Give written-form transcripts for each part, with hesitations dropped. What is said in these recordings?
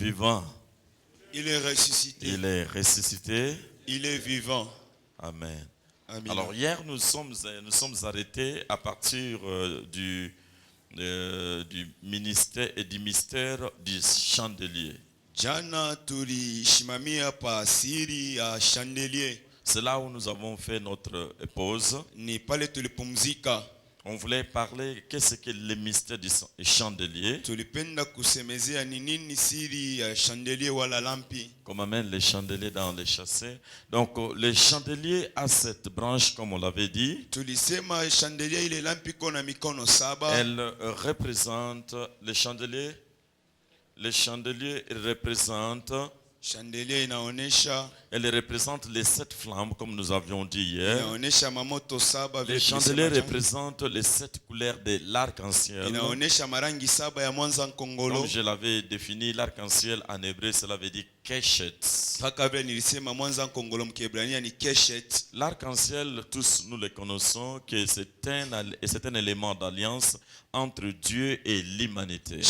vivant. Il est ressuscité. Il est ressuscité. Il est vivant. Amen. Amen. Alors hier, nous sommes arrêtés à partir du ministère et du mystère du chandelier. Jana tulishimamia pa siri ya chandelier. C'est là où nous avons fait notre pause. Ni pale tulipumzika. On voulait parler qu'est-ce que le mystère du chandelier. Tulipenda kusemezea ni nini siri ya chandelier wala lampi. Comme amène les chandeliers dans les chassis. Donc le chandelier a cette branche comme on l'avait dit. Tulisema chandelier ile lampi kona mikono saba. Elle représente le chandelier. Le chandelier représente. Chandelier inaonesha. Elle représente les 7 flammes comme nous avions dit hier. Inaonesha mamoto saba. Les chandeliers représentent les 7 couleurs de l'arc-en-ciel. Inaonesha marangi saba ya mwanza nkongolo. Comme je l'avais défini, l'arc-en-ciel en hébreu, cela veut dire keshet. L'arc-en-ciel, tous nous le connaissons, que c'est un élément d'alliance entre Dieu et l'humanité.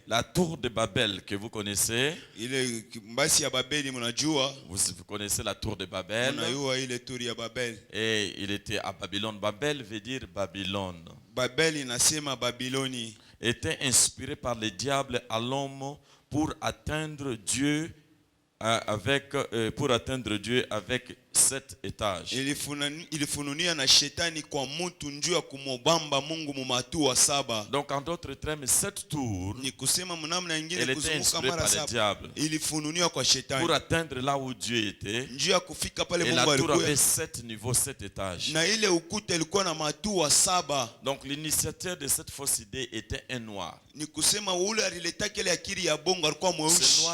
La tour de Babel que vous connaissez, vous connaissez la tour de Babel, et il était à Babylone. Babel veut dire Babylone. Était inspiré par le diable à l'homme pour atteindre Dieu avec 7 étages. Donc en d'autres termes, cette tour, elle était inspirée par le diable pour atteindre là où Dieu était. Et la tour avait 7 niveaux, 7 étages. Donc l'initiateur de cette fausse idée était un noir. Ce noir,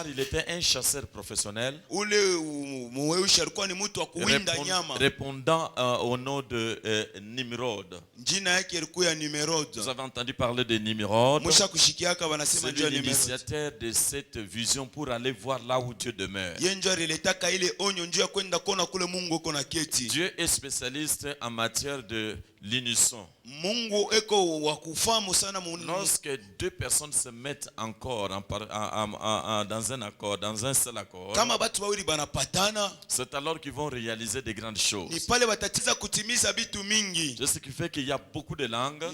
il était un chasseur professionnel répondant au nom de Nimrod. Vous avez entendu parler de Nimrod. C'est l'initiateur de cette vision pour aller voir là où Dieu demeure. Dieu est spécialiste en matière de l'unisson. Lorsque 2 personnes se mettent encore dans un accord, dans un seul accord, c'est alors qu'ils vont réaliser de grandes choses. C'est ce qui fait qu'il y a beaucoup de langues à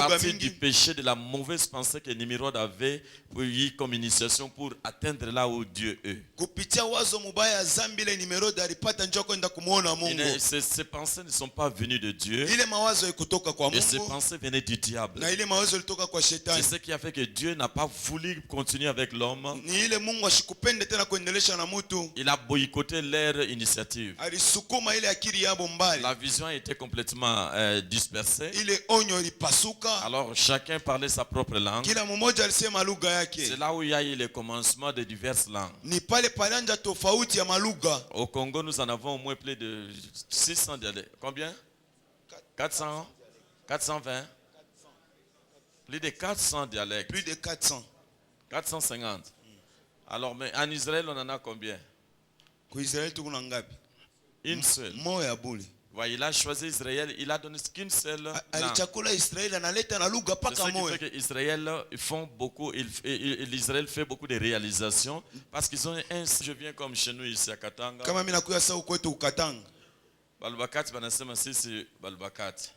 partir du péché, de la mauvaise pensée que Nimrod avait eu comme initiation pour atteindre là où Dieu est. Ces pensées ne sont pas venues de Dieu. Et ces pensées venaient du diable. C'est ce qui a fait que Dieu n'a pas voulu continuer avec l'homme. Il a boycotté leur initiative. La vision a été complètement dispersée. Alors chacun parlait sa propre langue. C'est là où il y a eu le commencement de diverses langues. Au Congo, nous en avons au moins plus de 600 dialectes. Combien? 400? 420? Plus de 400 dialectes. Plus de 400. 450. Alors, mais en Israël, on en a combien? Une seule. Ouais, il a choisi Israël, il a donné qu'une seule langue. C'est ce qui fait qu'Israël l'Israël fait beaucoup de réalisations parce qu'ils ont je viens comme chez nous ici à Katanga. Balubakati banasema sisi Balubakati.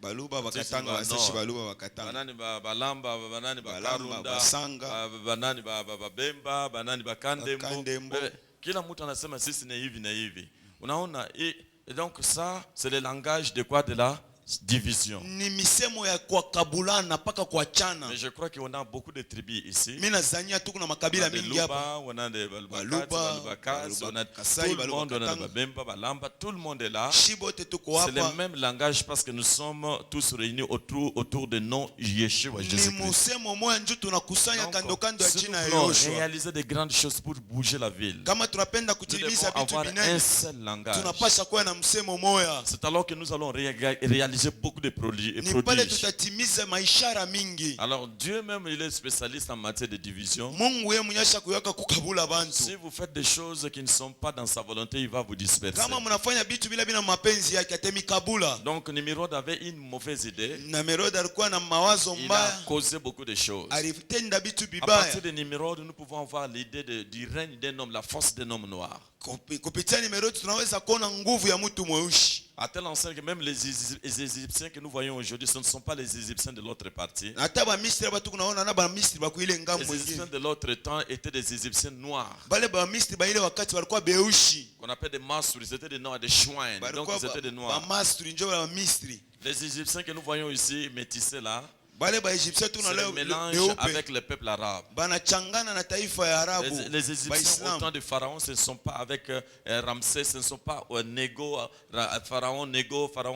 Baluba bakatanga waseshi baluba bakatanga. Banani balamba, banani bakarunda, basanga, banani babemba, banani bakandembo. Kila mtu anasema sisi ni hivi na hivi. Unaona, et donc ça c'est le langage de quoi? De la division. Mais je crois qu'on a beaucoup de tribus ici. On a des Luba, on a des Balubakati, on a tout le monde, on a des Babemba, Balamba, tout le monde est là. C'est le même langage parce que nous sommes tous réunis autour de nom Yeshua Jésus-Christ. Donc, si nous voulons réaliser de grandes choses pour bouger la ville, nous devons avoir un seul langage. C'est alors que nous allons réaliser réaliser beaucoup de prodiges. Alors Dieu même, il est spécialiste en matière de division. Si vous faites des choses qui ne sont pas dans sa volonté, il va vous disperser. Donc Nimrod avait une mauvaise idée. Il a causé beaucoup de choses. À partir de Nimrod, nous pouvons avoir l'idée du règne d'un homme, la force d'un homme noir. À tel enseigne que même les Égyptiens que nous voyons aujourd'hui, ce ne sont pas les Égyptiens de l'autre partie. Les Égyptiens de l'autre temps étaient des Égyptiens noirs. Qu'on appelle des Masri, c'était des noirs, des Chouins. Donc c'était des noirs. Les Égyptiens que nous voyons ici, métissés là, c'est le mélange avec le peuple arabe. Les Égyptiens au temps de Pharaon, ce ne sont pas avec Ramsès, ce ne sont pas Pharaon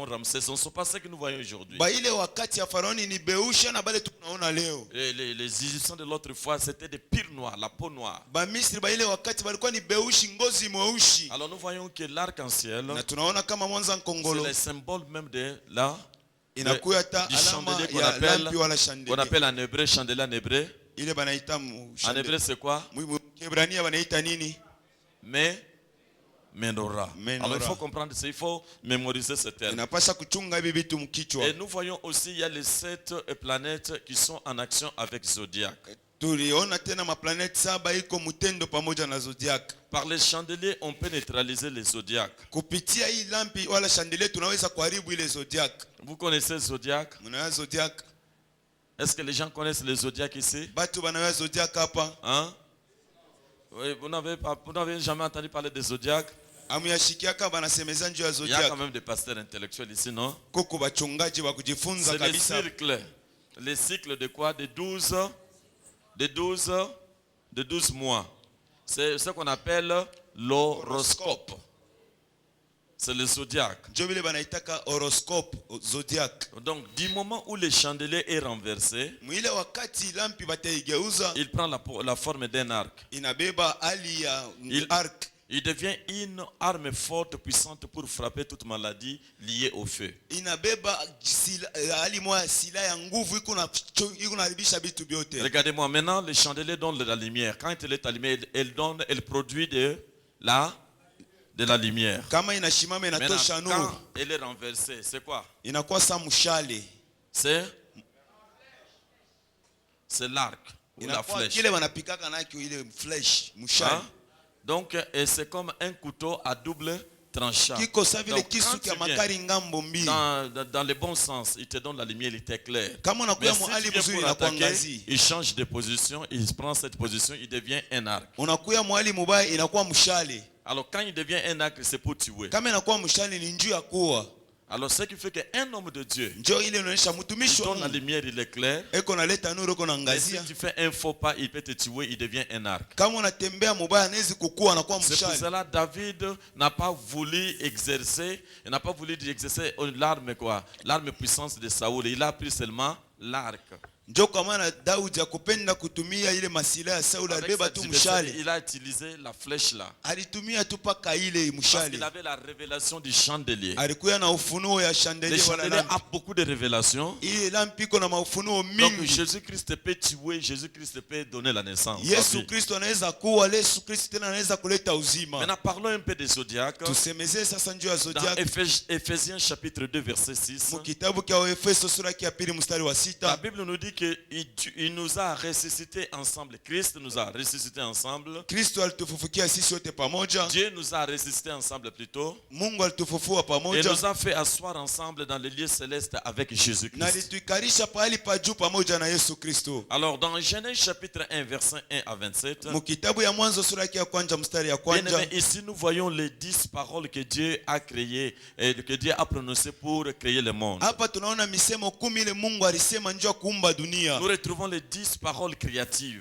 Ramsès, ce ne sont pas ceux que nous voyons aujourd'hui. Les Égyptiens de l'autre fois, c'était des pires noirs, la peau noire. Alors nous voyons que l'arc-en-ciel, c'est le symbole même de la du chandelier qu'on appelle en hébreu, chandelier en hébreu. En hébreu c'est quoi? Menorah. Alors il faut comprendre ça, il faut mémoriser ce terme. Et nous voyons aussi il y a les 7 planètes qui sont en action avec Zodiac. Par les chandeliers, on peut neutraliser les zodiacs. Vous connaissez le zodiac? Est-ce que les gens connaissent les zodiacs ici? Hein? Oui, vous n'avez jamais entendu parler des zodiacs? Il y a quand même des pasteurs intellectuels ici, non? C'est les cycles de quoi? De 12 mois. C'est ce qu'on appelle l'horoscope. C'est le zodiac. Donc, du moment où le chandelier est renversé, il prend la forme d'un arc. Il devient une arme forte, puissante pour frapper toute maladie liée au feu. Regardez-moi, maintenant le chandelier donne de la lumière. Quand elle est allumée, elle produit de la lumière. Maintenant, quand elle est renversée, c'est quoi? C'est l'arc ou la flèche. Hein? Donc, c'est comme un couteau à double tranchant. Donc, quand tu viens dans le bon sens, il te donne la lumière, il t'éclaire. Mais si tu viens pour attaquer, il change de position, il prend cette position, il devient un arc. Alors, quand il devient un arc, c'est pour tuer. Alors, ce qui fait qu'un homme de Dieu, il donne la lumière, il éclaire. Et si tu fais un faux pas, il peut te tuer, il devient un arc. C'est pour cela que David n'a pas voulu exercer l'arme puissance de Saoul. Il a pris seulement l'arc. Il a utilisé la flèche là. Parce qu'il avait la révélation du chandelier. Le chandelier a beaucoup de révélations. Donc Jésus-Christ peut tuer, Jésus-Christ peut donner la naissance. Maintenant parlons un peu des zodiacs. Dans Éphésiens chapitre 2 verset 6. La Bible nous dit qu'il nous a ressuscités ensemble. Christ nous a ressuscités ensemble. Dieu nous a ressuscités ensemble plutôt. Et nous a fait asseoir ensemble dans les lieux célestes avec Jésus-Christ. Alors dans Genèse chapitre 1 verset 1 à 27. Ici nous voyons les 10 paroles que Dieu a créées et que Dieu a prononcées pour créer le monde. dunia. Nous retrouvons les 10 paroles créatives.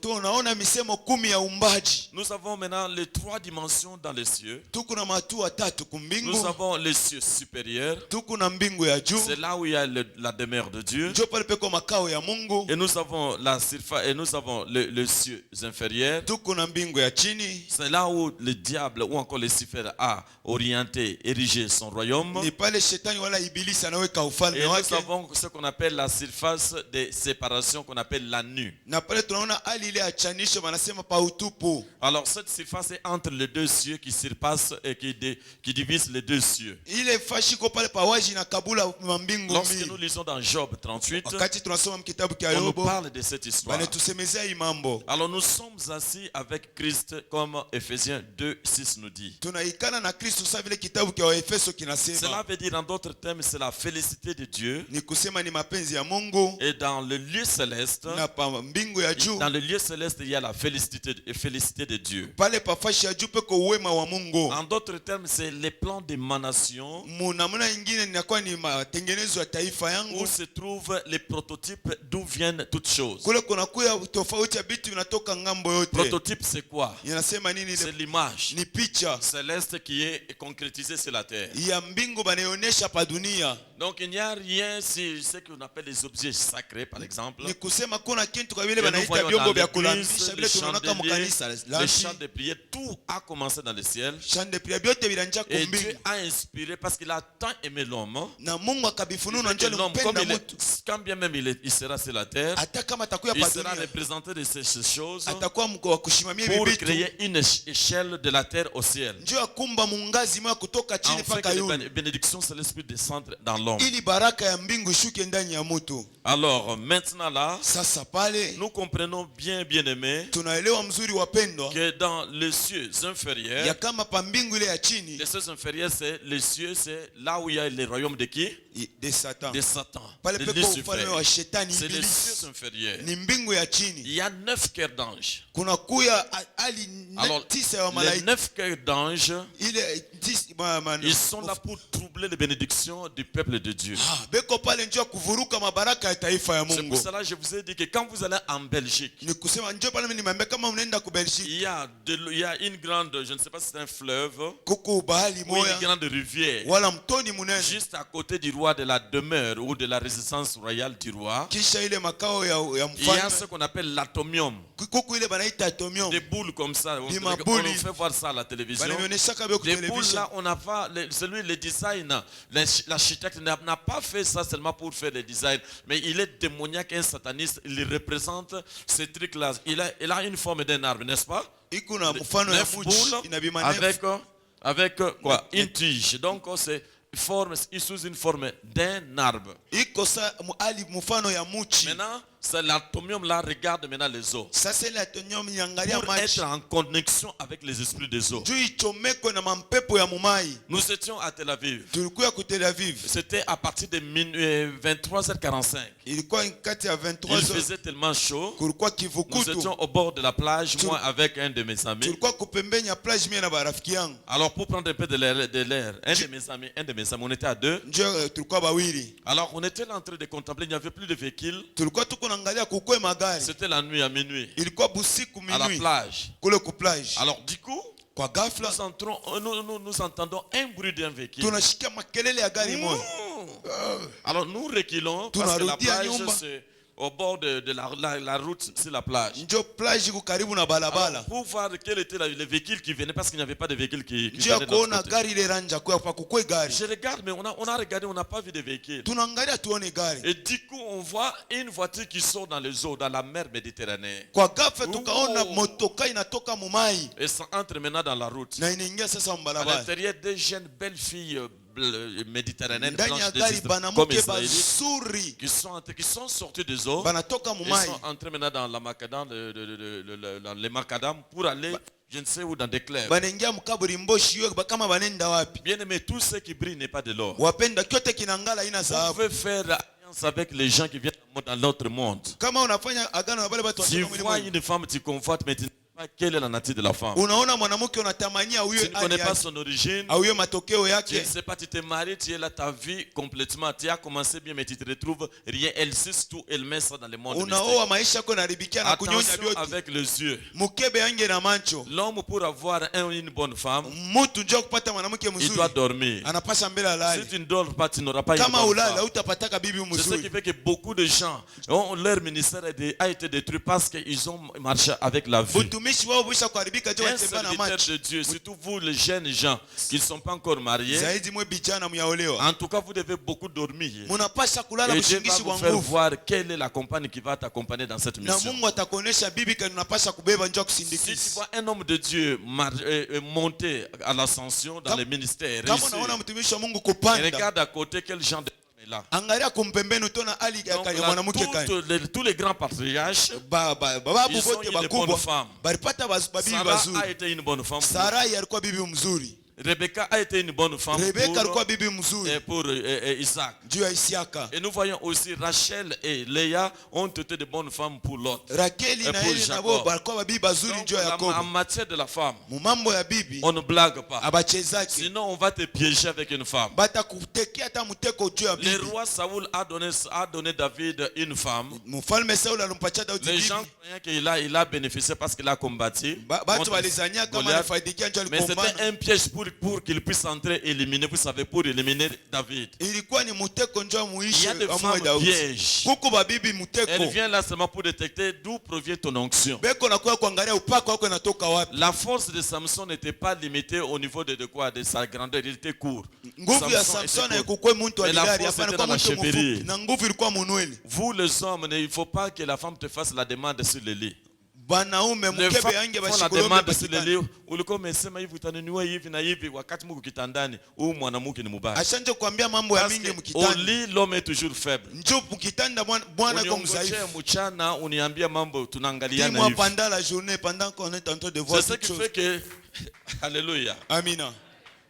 Tunaona misemo 10 ya umbaji. Nous avons maintenant les 3 dimensions dans les cieux. Tukuna matua tatu kumbingu. Nous avons les cieux supérieurs. Tukuna mbingu ya juu. C'est là où il y a la demeure de Dieu. Njo pale peko makao ya Mungu. Et nous avons la surface et nous avons les cieux inférieurs. Tukuna mbingu ya chini. C'est là où le diable ou encore Lucifer a orienté, érigé son royaume. Ni pale shetani wala ibilisi anaweka ufalme et wake. Nous avons ce qu'on appelle la surface de séparation qu'on appelle la nu. Na pale tunaona hali ile achanisho wanasema pa utupu. Alors cette surface est entre les deux cieux qui surpasse et qui divise les deux cieux. Ile fashiko pale pa waji na kabula mbingu. Lorsque nous lisons dans Job 38, wakati tunasoma kitabu cha on nous Yobo, parle de cette histoire. Banatusemezea hii mambo. Alors nous sommes assis avec Christ comme Ephésiens 2:6 nous dit. Tunaikana na Kristo sawa vile kitabu cha Efeso kinasema. Cela veut dire en d'autres termes c'est la félicité de Dieu. Ni kusema ni mapenzi ya Mungu. Et dans le lieu céleste, na pa mbingu ya juu, dans le lieu céleste il y a la félicité de Dieu. Pale pa fashi ya juu peko uwema wa Mungu. En d'autres termes c'est les plans d'émanation. Namna nyingine inakuwa ni matengenezo ya taifa yangu. Où se trouvent les prototypes d'où viennent toutes choses. Kule kuna kuya tofauti ya vitu vinatoka ngambo yote. Prototype c'est quoi? Inasema nini? C'est l'image. Ni picha céleste qui est concrétisée sur la terre. Ya mbingu banayonesha pa dunia. Donc il n'y a rien si ce qu'on appelle les objets sacrés par exemple. Ni kusema kuna kitu kwa vile banaita vyombo vya kulambisha vile tunaona kama kanisa. Les chants de prière, tout a commencé dans le ciel. Chants de prière vyote vilanja kumbingu. Et Dieu a inspiré parce qu'il a tant aimé l'homme. Na Mungu akabifunua njoo mpenda mtu. Quand bien même il sera sur la terre, hata kama atakuwa il sera représenté de ces choses. Atakuwa mko wa kushimamia pour vitu. Créer une échelle de la terre au ciel. Njoo akumba mungazi moja kutoka chini mpaka juu. Afin que bénédiction de l'esprit descendre dans l'homme. Ili baraka ya mbingu ishuke ndani ya mtu. Alors maintenant là, sasa pale nous comprenons bien aimés, tunaelewa mzuri wapendwa, que dans les cieux inférieurs, ya kama pa mbingu ile ya chini, les cieux inférieurs c'est les cieux, c'est là où il y a le royaume de qui? De Satan. De Satan. Pale peko ufalme wa shetani c'est les ibilisi. cieux inférieurs. Ni mbingu ya chini. Il y a 9 cœurs d'anges. Kuna kuya ali 9 ya malaika. Les 9 cœurs d'anges, ile ils sont là pour troubler les bénédictions du peuple de Dieu. Beko pale njoo kuvuruka mabaraka ya taifa ya Mungu. C'est pour cela que je vous ai dit que quand vous allez en Belgique, ni kusema njoo pale mimi nimeambia kama unaenda ku Belgique, il y a une grande, je ne sais pas si c'est un fleuve, kuko bahari moya, une grande rivière, wala mtoni munene, juste à côté du roi, de la demeure ou de la résidence royale du roi. Kisha ile makao ya mfalme, il y a ce qu'on appelle l'atomium. Kuko ile banaita atomium. Des boules comme ça. On fait voir ça à la télévision. Des boules là, on n'a pas le design. L'architecte n'a pas fait ça seulement pour faire le design, mais il est démoniaque, un sataniste. Il représente ces trucs là. Il a une forme d'un arbre, n'est-ce pas? Neuf boules avec quoi? Une tige. Donc c'est sous une forme d'un arbre. Maintenant, c'est l'atomium là, regarde maintenant les eaux. Ça c'est l'atomium pour être en connexion avec les esprits des eaux. Nous étions à Tel Aviv. C'était à partir de 23h45. Il faisait tellement chaud. Nous étions au bord de la plage, moi avec un de mes amis. Alors pour prendre un peu de l'air, un de mes amis, on était à deux. Alors on était là en train de contempler, il n'y avait plus de véhicules. C'était la nuit à minuit. À la plage. Alors du coup, nous entendons un bruit d'un véhicule. Alors nous reculons parce que la plage c'est au bord de la route sur la plage. Alors, pour voir quel était le véhicule qui venait, parce qu'il n'y avait pas de véhicule qui venait de notre côté. Je regarde, mais on a regardé, on n'a pas vu de véhicule. Et du coup, on voit une voiture qui sort dans les eaux, dans la mer Méditerranée. Et ça entre maintenant dans la route. À l'intérieur, des jeunes belles filles méditerranéennes comme israélites qui sont sortis des eaux. Ils sont entrés maintenant dans les macadam pour aller je ne sais où dans des clubs. Bien aimé, tout ce qui brille n'est pas de l'or. Vous pouvez faire alliance avec les gens qui viennent dans notre monde. Tu vois une femme, tu confortes, mais tu Quelle est la nature de la femme? Unaona mwanamke unatamania Tu huyo ne connais pas son origine. huyo matokeo Tu yake. ne sais pas, tu t'es marié, tu es là ta vie complètement. Tu as commencé bien, mais tu te retrouves rien. Elle suce tout, elle met ça dans le monde. Unaoa maisha yako naribikia na kunyonya Attention vyote. avec les yeux. Mukebe ange na macho. L'homme pour avoir une bonne femme, Mtu njoo kupata mwanamke il mzuri. doit dormir. Anapasha mbele alale. Si tu ne dors pas, tu n'auras pas une Kama bonne ulala femme. utapataka bibi C'est ce qui mzuri. fait que beaucoup de gens, leur ministère a été détruit parce qu'ils ont marché avec la vue. Butumishi wao bisha kuharibika je Un watembea na serviteur macho. de Dieu, surtout vous les jeunes gens qui ne sont pas encore mariés, Zaidi mwe bijana myaolewa. en tout cas vous devez beaucoup dormir. Munapasha kulala Et Dieu va kushingishi vous kwa faire nguvu. voir quelle est la compagne qui va t'accompagner dans cette Na mission. Mungu atakuonesha bibi kani unapasha kubeba njoo Si tu kusindikiza. vois un homme de Dieu monter à l'ascension dans les ministères, Kama réussir, unaona mtumishi wa Mungu et kupanda, regarde à côté quel genre de femme est là. angalia kumpembeni utaona hali ya Donc ya là, mwanamke kani. tous les grands patriarches, Babu ils ont wote eu des bonnes bakubwa femmes. balipata babibi Sarah bazuri. a été une bonne femme. Sarai alikuwa bibi mzuri. Rebecca a été une bonne femme Rebeka alikuwa pour, bibi mzuri pour Isaac. juu ya Isiaka. Et nous voyons aussi Rachel et Léa ont été de bonnes femmes pour l'autre. Rakeli na pour Eli Jacob. nabo balikuwa babibi bazuri Donc, juu ya en Yakobo. matière de la femme, Mumambo ya bibi on ne blague pas. abachezake Sinon, on va te piéger avec une femme. batakutekea hata mteko juu ya Le bibi. roi Saoul a donné David une femme. Mfalme Saul alimpatia Daudi Les bibi. gens croyaient qu'il a bénéficié parce qu'il a combattu. Batu contre walizania kama Goliath. alifaidikia njoo Mais c'était alikombana. un piège pour qu'il puisse entrer et éliminer. Vous savez, pour éliminer David. Ilikuwa ni muteko njoo Il y muishi a des amwe femmes Daudi. pièges. Kuko babibi Elle muteko. vient là seulement pour détecter d'où provient ton onction. Beko nakuwa kuangalia upako wako inatoka wapi. La force de Samson n'était pas limitée au niveau de quoi, de sa grandeur, il était court. Nguvu ya Samson Samson était court. haikuwa mtu Mais la alilari, force hapana était kwa dans la mtu cheville. mfupi. Na nguvu ilikuwa munweli. Vous les hommes, il ne faut pas que la femme te fasse la demande sur le lit. Banaume Les mkebe femmes yange font la bashikulombe demande sur le bakitani. lit. Ulikuwa umesema hivi utanunua hivi na hivi wakati Mungu kitandani, huyu mwanamke ni mubaya. Ashanje kuambia mambo ya Parce mingi que au mkitani. lit l'homme est toujours faible. Njoo mkitanda bwana kwa mzaifu. Uniongojea mchana uniambia mambo tunaangaliana Dis-moi hivi. pendant la journée, pendant qu'on est en train de voir C'est ce quelque qui chose. fait que alléluia. Amina.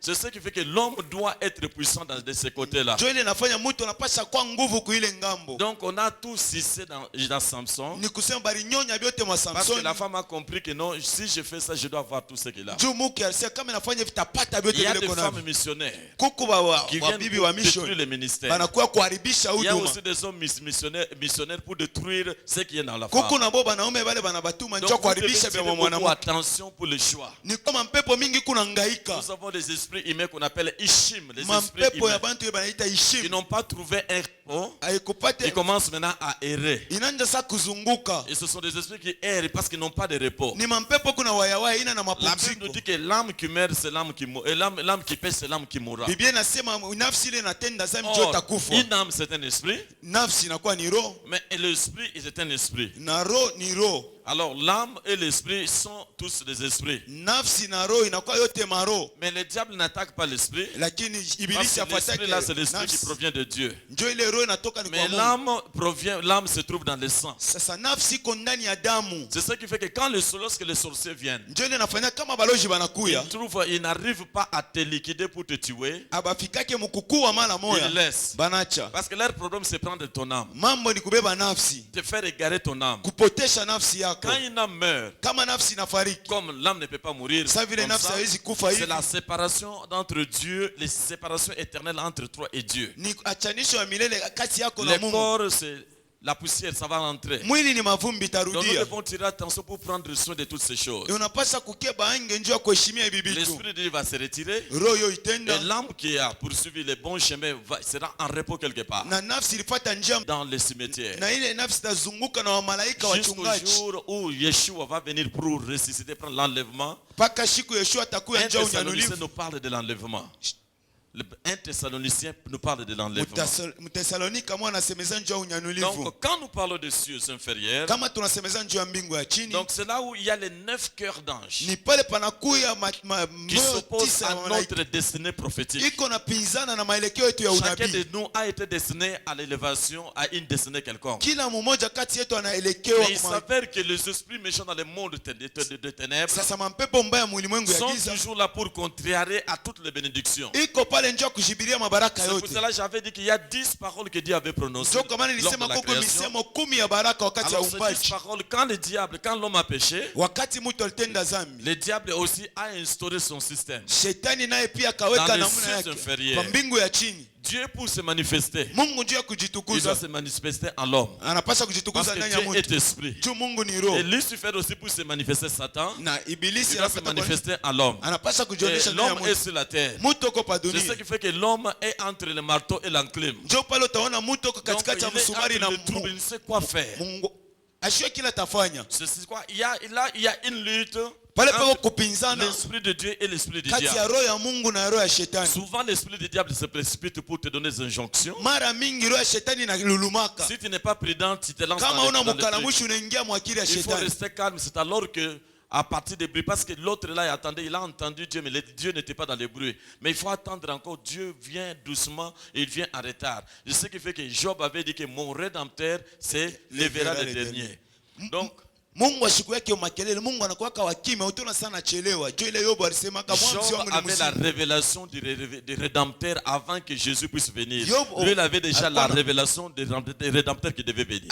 C'est ce qui fait que l'homme doit être puissant de ce côté-là. Njoo ile inafanya mtu anapasha kwa nguvu kuile ngambo. Donc on a tout cissé dans Samson. Ni kusema bali nyonya vyote mwa Parce que Samson. la femme a compris que non, si je fais ça, je dois avoir tout ce qu'il a. Juu muke alisema kama nafanya vitapata Il vyote y a vile des kona. femmes missionnaires Kuku qui wa viennent bibi pour wa mission. détruire les ministères. Banakuwa kuharibisha Il y a huduma. aussi des hommes missionnaires pour détruire ce qui est dans la femme. Kuku na bo banaume bale banabatuma njoo Donc vous devez kuharibisha tirer vya beaucoup mwanamke. attention pour le choix. Ni kama mpepo mingi kuna ngaika. Nous avons des esprits humains qu'on appelle Ishim, les esprits Mampepo ya humains, bantu banaita qui Ishim. n'ont pas trouvé un repos. Haikupate Ils commencent maintenant à errer. inaanza saa kuzunguka. Et ce sont des esprits qui errent parce qu'ils n'ont pas de repos. Ni mampepo kuna wayawaya ina na La Bible mapumziko. nous dit que l'âme qui meurt, c'est l'âme qui mourra. Et l'âme qui pêche, c'est l'âme qui mourra. Biblia inasema nafsi ile inatenda dhambi njoo Or, itakufa. une âme, c'est un esprit. Nafsi inakuwa ni roho Mais l'esprit, c'est un esprit. na roho ni roho. Alors, l'âme et l'esprit sont tous des esprits. Nafsi na roho inakuwa yote maro. Mais le diable n'attaque pas l'esprit. Lakini Parce ibilisi que l'esprit, là, c'est afatake l'esprit qui nafsi. provient de Dieu. Njoo ile roho inatoka ni Mais kwa Mungu. l'âme se trouve dans le sang. Sasa nafsi iko ndani ya damu. C'est ce qui fait que lorsque les sorciers viennent, Njoo ile inafanya kama baloji banakuya. ils n'arrivent pas à te liquider pour te tuer. Abafikake mukukua mara moya. Ils laissent. Banacha. Parce que leur problème, c'est prendre ton âme. Mambo ni kubeba nafsi. Te faire égarer ton âme. Kupotesha nafsi yako. Quand une âme meurt, Kama nafsi inafariki. comme l'âme ne peut pas mourir, Sa vile comme nafsi ça, haiwezi kufa hivi. c'est la séparation entre Dieu, les séparations éternelles entre toi et Dieu. Ni achanisho ya milele kati yako na Le Mungu. corps, c'est la poussière, ça va rentrer. Mwili ni mavumbi Donc nous tarudia. devons tirer attention pour prendre soin de toutes ces choses. Unapaswa kukeba ange njoo kuheshimia hivi vitu. L'Esprit de Dieu va se retirer. Roho yo Et itenda l'âme qui a poursuivi le bon chemin sera en repos quelque part. na nafsi ilifuata njia Dans les cimetières. na ile nafsi itazunguka na wamalaika Jusqu'au wachungaji jour où Yeshua va venir pour ressusciter, prendre l'enlèvement. mpaka siku Yeshua atakuya Un njoo Thessalonicien unyanulivu. nous parle de l'enlèvement. Un Thessalonicien nous parle de l'enlèvement. Mtesalonika mwa anasemeza njoo unyanulivu. Donc, quand nous parlons de cieux inférieurs, Kama tunasemeza njoo ya mbingu ya chini, donc c'est là où il y a les 9 cœurs d'anges ni pale panakuya qui moyo s'opposent tisa ya à malaika. notre destinée prophétique. Iko na pinzana na maelekeo yetu ya Chacun unabii. de nous a été destiné à l'élévation, à une destinée quelconque. Kila mmoja kati yetu anaelekewa Mais il s'avère que les esprits méchants dans le monde de ténèbres sasa mampepo mbaya mu ulimwengu ya sont giza toujours là pour contrarier à toutes les bénédictions. iko pale C'est pour cela que j'avais dit qu'il y a 10 paroles que Dieu avait prononcées lors de la création. Alors ces 10 paroles, quand l'homme a péché, le diable aussi a instauré son système. Dans les cieux inférieurs, Dieu pour se manifester, il doit se manifester en l'homme. Parce que Dieu est esprit. Et Lucifer aussi pour se manifester Satan, il doit se manifester en l'homme. Et l'homme est sur la terre. C'est ce qui fait que l'homme est entre le marteau et l'enclume. Donc il est entre le trouble, il ne sait quoi faire. C'est quoi? Il y a une lutte entre l'esprit de Dieu et l'esprit du diable. Souvent l'esprit du diable se précipite pour te donner des injonctions. Si tu n'es pas prudent, tu te lances dans le truc. Il faut rester calme. C'est alors que à partir des bruits, parce que l'autre là il a entendu Dieu, mais Dieu n'était pas dans les bruits. Mais il faut attendre encore. Dieu vient doucement et il vient en retard. C'est ce qui fait que Job avait dit que mon rédempteur c'est lèvera le dernier. Donc Job avait la révélation du Rédempteur avant que Jésus puisse venir. Lui, il avait déjà la révélation du Rédempteur qui devait venir.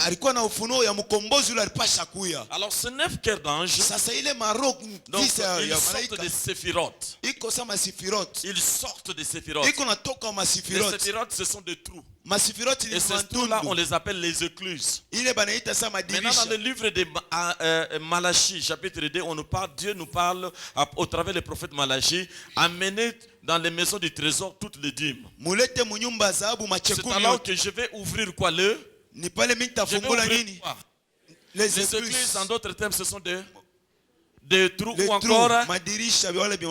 Alors, ce 9 cœurs d'ange, donc, ils sortent des séphirotes. Ils sortent des séphirotes. Les séphirotes, ce sont des trous. Et ces trous-là, on les appelle les écluses. Maintenant, dans le livre de Malachie, chapitre 2, Dieu nous parle au travers des prophètes Malachie, amener dans les maisons du trésor toutes les dîmes. C'est alors que je vais ouvrir quoi les écluses, en d'autres termes, ce sont des trous ou encore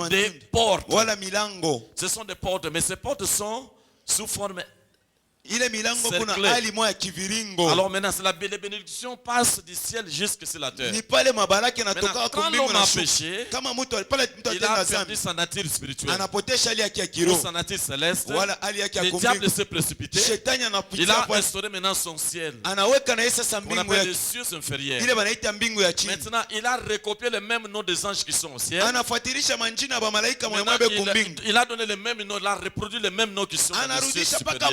des portes. Ce sont des portes, mais ces portes sont sous forme cerclée. Alors maintenant, les bénédictions passent du ciel jusque sur la terre. Maintenant, quand l'homme a péché, il a perdu sa nature spirituelle ou sa nature céleste. Le diable s'est précipité. Il a instauré maintenant son ciel, qu'on appelle les cieux inférieurs. Maintenant, il a recopié le même nom des anges qui sont au ciel. Maintenant, il a donné le même nom, il a reproduit le même nom qui sont dans les cieux supérieurs.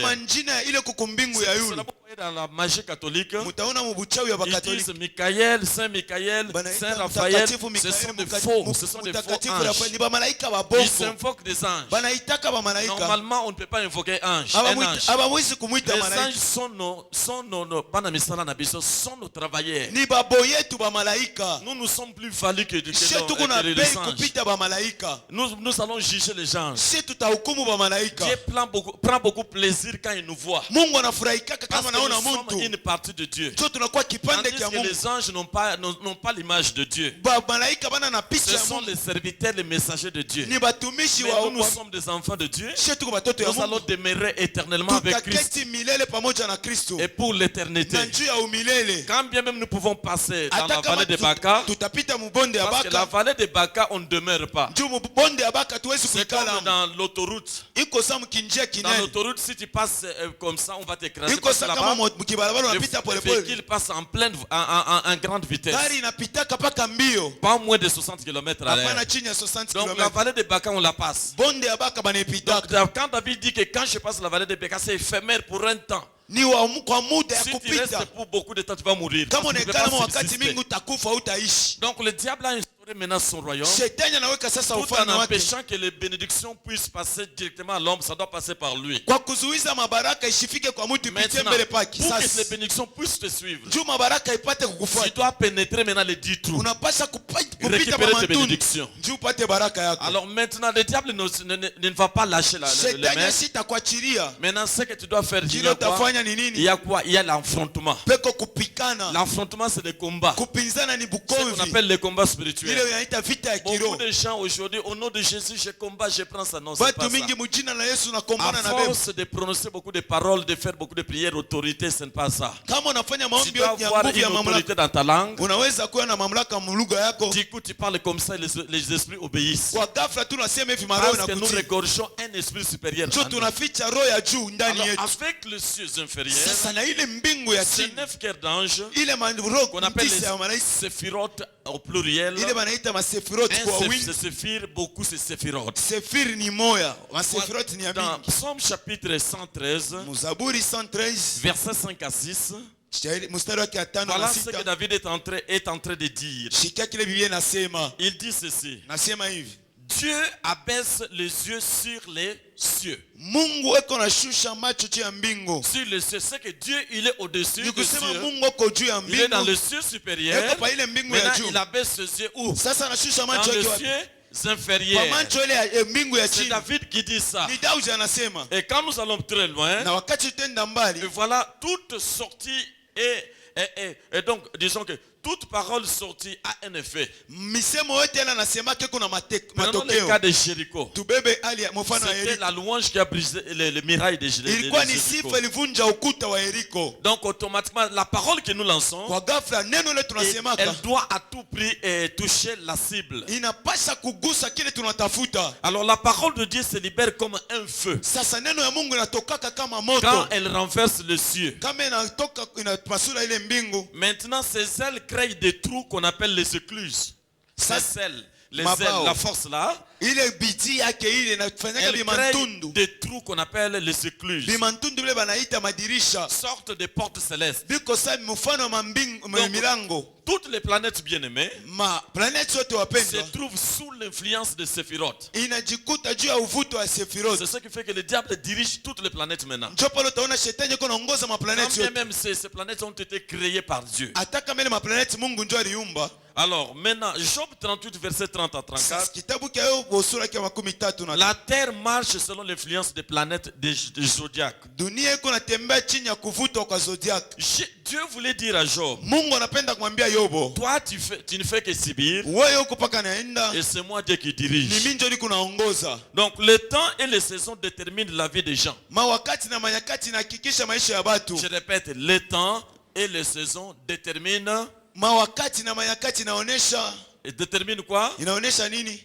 Dans la magie catholique, ils disent Michael, Saint Michael, Saint Raphaël, ce sont des faux, ce sont des faux anges. Ils s'invoquent des anges. Normalement, on ne peut pas invoquer un ange. Les anges sont nos travailleurs. Nous, nous sommes plus valus que les anges. Nous allons juger les anges. Dieu prend beaucoup de plaisir quand il nous voit. Parce que nous sommes une partie de Dieu. Tandis que les anges n'ont pas l'image de Dieu. Ce sont les serviteurs, les messagers de Dieu. Mais nous sommes des enfants de Dieu. Nous allons demeurer éternellement avec Christ. Et pour l'éternité. Quand bien même nous pouvons passer dans la vallée de Baka, parce que la vallée de Baka, on ne demeure pas. C'est comme dans l'autoroute. Dans l'autoroute, si tu passes comme ça, on va t'écraser. Parce que là-bas, le véhicule passe en grande vitesse. Pas moins de 60 km à l'heure. Donc la vallée de Baka, on la passe. Donc quand David dit que quand je passe la vallée de Baka, c'est éphémère pour un temps. Si tu restes pour beaucoup de temps, tu vas mourir. Donc le diable a instauré maintenant son royaume. Tout en empêchant que les bénédictions puissent passer directement à l'homme, ça doit passer par lui. Maintenant, pour que les bénédictions puissent te suivre, tu dois pénétrer maintenant les 10 trous. Récupérer tes bénédictions. Alors maintenant, le diable ne va pas lâcher le maître. Maintenant, ce que tu dois faire, il y a quoi? Il y a l'affrontement. L'affrontement, c'est le combat. Ce qu'on appelle les combats spirituels. Beaucoup de gens aujourd'hui, au nom de Jésus, je combats, je prends ça. Non, c'est pas ça. À force de prononcer beaucoup de paroles, de faire beaucoup de prières, autorité, ce n'est pas ça. Tu dois avoir une autorité dans ta langue. Du coup, tu parles comme ça et les esprits obéissent. Parce que nous regorgeons un esprit supérieur. Alors, avec les cieux inférieurs, ces 9 cœurs d'anges qu'on appelle les séphirotes au pluriel. ile banaita masefirot kwa wingi. C'est Séphir, beaucoup c'est Séphirot. Sefir ni moya, masefirot ni Dans mingi. Psaume chapitre 113, Muzaburi 113 versets 5 à 6, mstari wake 5 voilà na ce que 6. David est en train de dire. Shikia kile Biblia nasema. Il dit ceci: Nasema hivi. Dieu abaisse les yeux sur les cieux. Mungu eko nashusha macho juu ya mbingu. Sur les cieux, c'est que Dieu il est au-dessus des Nikusema cieux. Mungu eko juu ya Il est dans mbingu. le cieux supérieur. Eko pa ile mbingu ya Maintenant, juu. il abaisse ses yeux où? Sasa anashusha Dans macho les yake cieux inférieurs. kwa macho ile ya mbingu ya C'est chini. David qui dit ça. Ni Daudi anasema. Et quand nous allons très loin, Na wakati tenda mbali, et voilà, toute sortie et donc, disons que toute parole sortie a un effet. misemo yote yana nasema ke kuna Prenons le cas matokeo. de Jéricho. Tubebe hali ya mfano wa C'était Yeriko. la louange qui a brisé les murailles de Ilikuwa ni Jéricho. sifa ilivunja ukuta wa Yeriko. Donc automatiquement, la parole que nous lançons, Kwa ghafla neno ile tunasemaka elle doit à tout prix toucher la cible. inapasha kugusa kile tunatafuta. Alors la parole de Dieu se libère comme un feu. Sasa neno ya Mungu inatokaka kama Quand moto. elle renverse le cieux. Kama inatoka inapasula ile mbingu. Maintenant, ces ailes créent des trous qu'on appelle les écluses. Ces ailes, les ailes, la force là, Ile bidii yake ile inafanyaka elle crée bimantundu. des trous qu'on appelle les écluses. Bimantundu bile banaita madirisha. Sorte de portes célestes. Biko sa mfano wa mbingu milango. Toutes les planètes bien-aimées Ma planeti yote se wapendwa trouvent sous l'influence de Séphiroth. inajikuta juu ya uvuto wa Sefirot. C'est ce qui fait que le diable dirige toutes les planètes maintenant. Ndio pale utaona shetani yuko naongoza Quand maplaneti bien yote. même ces planètes ont été créées par Dieu. Hata kama ile maplaneti Mungu ndio aliumba. Alors maintenant, Job 38, verset 30 à 34. Kitabu cha Yobu sura ya 13 na La terre marche selon l'influence des planètes des zodiaques. dunia iko natembea chini ya kuvutwa kwa zodiac. Dieu voulait dire à Job, Mungu anapenda kumwambia Yobo, toi tu ne fais que subir wewe uko paka naenda, et c'est moi Dieu qui ni dirige. mimi ndio niko naongoza. Donc le temps et les saisons déterminent la vie des gens. Mawakati na manyakati inahakikisha maisha ya watu. Je répète, le temps et les saisons déterminent. Mawakati na manyakati inaonesha Et détermine quoi? inaonesha nini?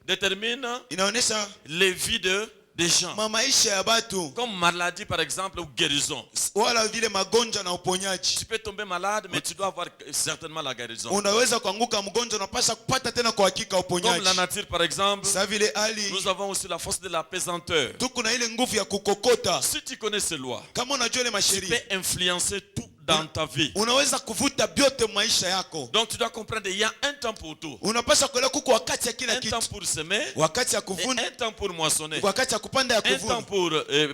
Détermine Inaonesha les vies des gens. maisha ya watu. Comme maladie par exemple ou guérison. Wala vile magonjwa na uponyaji. Tu peux tomber malade mais tu dois avoir certainement la guérison. Unaweza kuanguka mgonjwa unapaswa kupata tena kwa hakika Comme uponyaji. la nature par exemple, Sasa vile hali nous avons aussi la force de la pesanteur. tuko na ile nguvu ya kukokota. Si tu connais ces lois, Kama unajua ile tu masheria peux influencer tout dans ta vie. unaweza kuvuta vyote maisha yako. Donc tu dois comprendre, il y a un temps pour tout. Unapaswa kuelewa kuko wakati ya kila Un temps kitu. pour semer, Wakati ya et kuvuna, un temps pour moissonner, wakati ya kupanda ya un temps kuvuna, pour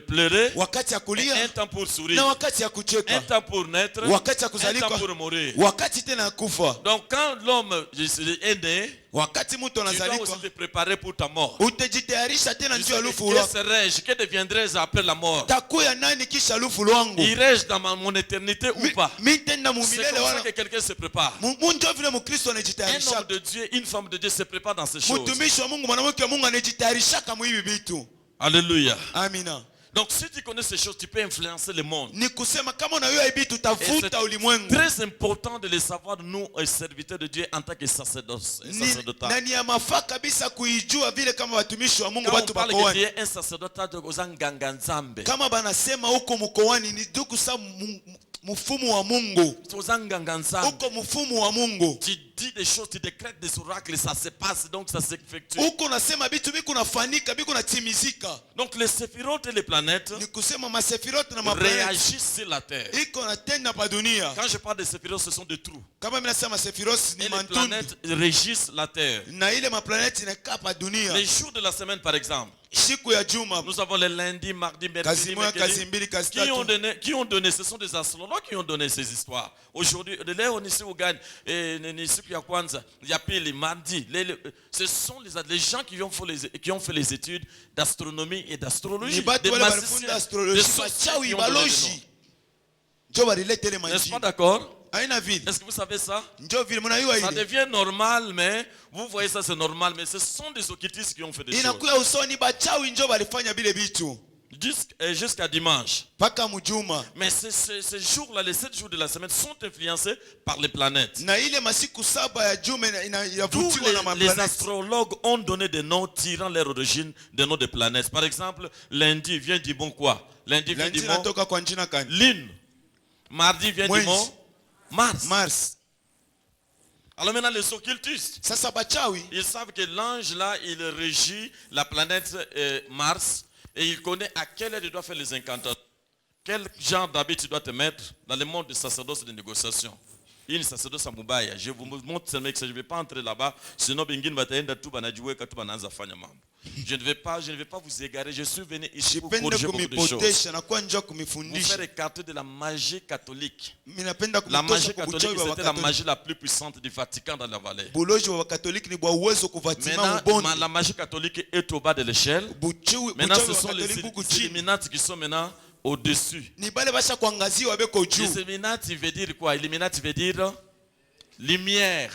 pleurer, wakati ya et un kulia temps pour na sourire, wakati ya un kucheka, temps pour naître, wakati ya un temps kuzalika, pour mourir. wakati tena ya kufa. Donc quand l'homme est né, Wakati mtu tu dois anazalika aussi te préparer pour ta mort. utajitayarisha tena ndio lufu Que lwako. serais-je? Que deviendrais-je après la mort? Takuya nani kisha lufu lwangu? Irai-je dans mon éternité ou pas? Mimi tena C'est mumilele comme ça wala que quelqu'un se prépare. Mungu vile Mkristo Un anajitayarisha. homme de Dieu, une femme de Dieu se prépare dans ces choses. Mtumishi wa Mungu, mwanamke wa Mungu anajitayarisha kama hivi vitu. Alléluia. Amina. Donc si tu connais ces choses, tu peux influencer le monde. Ni kusema kama unajua hivi vitu utavuta ulimwengu. Très important de le savoir, nous, serviteurs de Dieu, en tant que sacerdotes. Na ni ya mafaa kabisa kuijua vile kama watumishi wa Mungu Quand on watu parle que bakowani. Dieu est un sacerdotat de Ozanganga Nzambe. Kama banasema huko mkoani ni duku sa mfumu wa Mungu. Ozanganga Nzambe. Huko mfumu wa Mungu. Tu dis des choses, tu décrètes des oracles, ça se passe, donc ça s'effectue. Huko nasema vitu biko nafanika, biko natimizika. Donc les séphirotes et les planètes Ni kusema masefiroti na maplaneti réagissent sur la terre. iko natenda pa dunia. Quand je parle de séphirotes, ce sont des trous. Kama mimi nasema sefiroti Et ni les mantundu. planètes régissent la terre. Na ile maplaneti inakaa pa dunia. Les jours de la semaine, par exemple, Siku ya juma nous avons les lundis, mardi, kazi mercredi, moja, kazi mercredi. mbili, kazi Qui ont tatu. donné, ce sont des astrologues qui ont donné ces histoires. Aujourd'hui, leo ni siku gani? Ni siku ya kwanza, ya pili, mardi. Ce sont les gens qui ont fait les études d'astronomie et d'astrologie. Ni batu Des wale magiciens, balifunda des astrologie, sorciers bachawi, qui ont donné des baloji. noms. Njo balilete ile N'est-ce manji. pas d'accord? Haina vile. Est-ce que vous savez ça? Njo vile mnaiwa Ça ile. devient normal, mais vous voyez ça, c'est normal, mais ce sont des occultistes qui ont fait des choses. Inakuya usoni bachawi njo balifanya bile vitu. Jusqu'à dimanche. Paka mjuma. Mais ces jours-là, les 7 jours de la semaine, sont influencés par les planètes. Na ile masiku saba ya juma Tous inavutiwa na les maplaneti. astrologues ont donné des noms tirant leur origine des noms des planètes. Par exemple, lundi vient du bon quoi? Lundi vient du Lundi mot natoka kwa njina kani? Lune. Mardi vient du Mwezi. mot Mars. Mars. Alors maintenant, les occultistes, Sasa bachawi ils savent que l'ange là, il régit la planète Mars et il connaît à quelle heure il doit faire les incantations. Quel genre d'habit tu dois te mettre dans le monde du sacerdoce et de négociation. Il y a une sacerdoce à Mubaya. Je vous montre seulement que je ne vais pas entrer là-bas. Sinon, je ne vais pas vous égarer. Je suis venu ici pour corriger beaucoup de choses. Vous faire écarter de la magie catholique. La magie catholique, c'était la magie la plus puissante du Vatican dans la vallée. Maintenant, la magie catholique est au bas de l'échelle. Maintenant, ce sont les Illuminati qui sont maintenant au-dessus. Illuminati veut dire quoi? Illuminati veut dire lumière.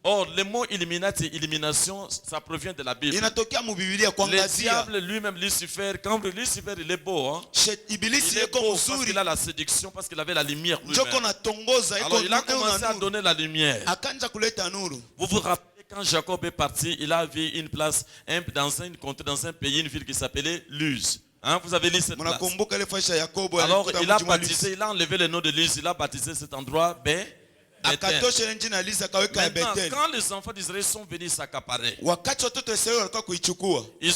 Or, le mot Illuminati, illumination, ça provient de la Bible. Le diable lui-même, Lucifer, quand Lucifer il est beau, hein? Il est beau parce qu'il a la séduction, parce qu'il avait la lumière lui-même. Alors il a commencé à donner la lumière. Vous vous rappelez quand Jacob est parti, il a vu une place dans un pays, une ville qui s'appelait Luz. Hein, vous avez lu cette place. Alors il a baptisé, il a enlevé le nom de Luz, il a baptisé cet endroit Bethel. Maintenant, quand les enfants d'Israël sont venus s'accaparer, ils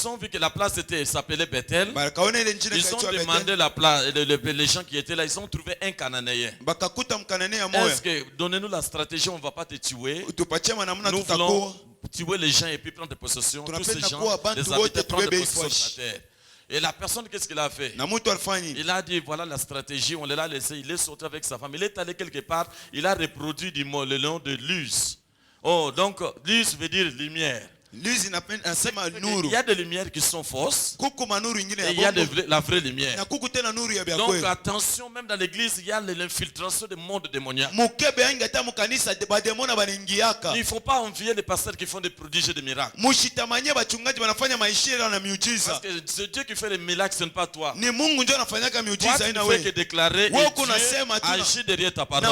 ont vu que la place s'appelait Bethel. Ils ont demandé la place, les gens qui étaient là, ils ont trouvé un Cananéen. Est-ce que, donnez-nous la stratégie, on ne va pas te tuer. Nous voulons tuer les gens et puis prendre possession. Tous ces gens, les habitants, prendre possession de la terre. Et la personne, qu'est-ce qu'il a fait? Il a dit, voilà la stratégie, on l'a laissé, il est sorti avec sa femme, il est allé quelque part, il a reproduit le nom de Luz. Oh, donc Luz veut dire lumière. Il y a des lumières qui sont fausses et il y a la vraie lumière. Donc attention, même dans l'église, il y a l'infiltration du monde démoniaque. Il ne faut pas envier les pasteurs qui font des prodiges et des miracles. Parce que c'est Dieu qui fait les miracles, ce n'est pas toi. Toi, tu ne fais que déclarer et Dieu agit derrière ta parole.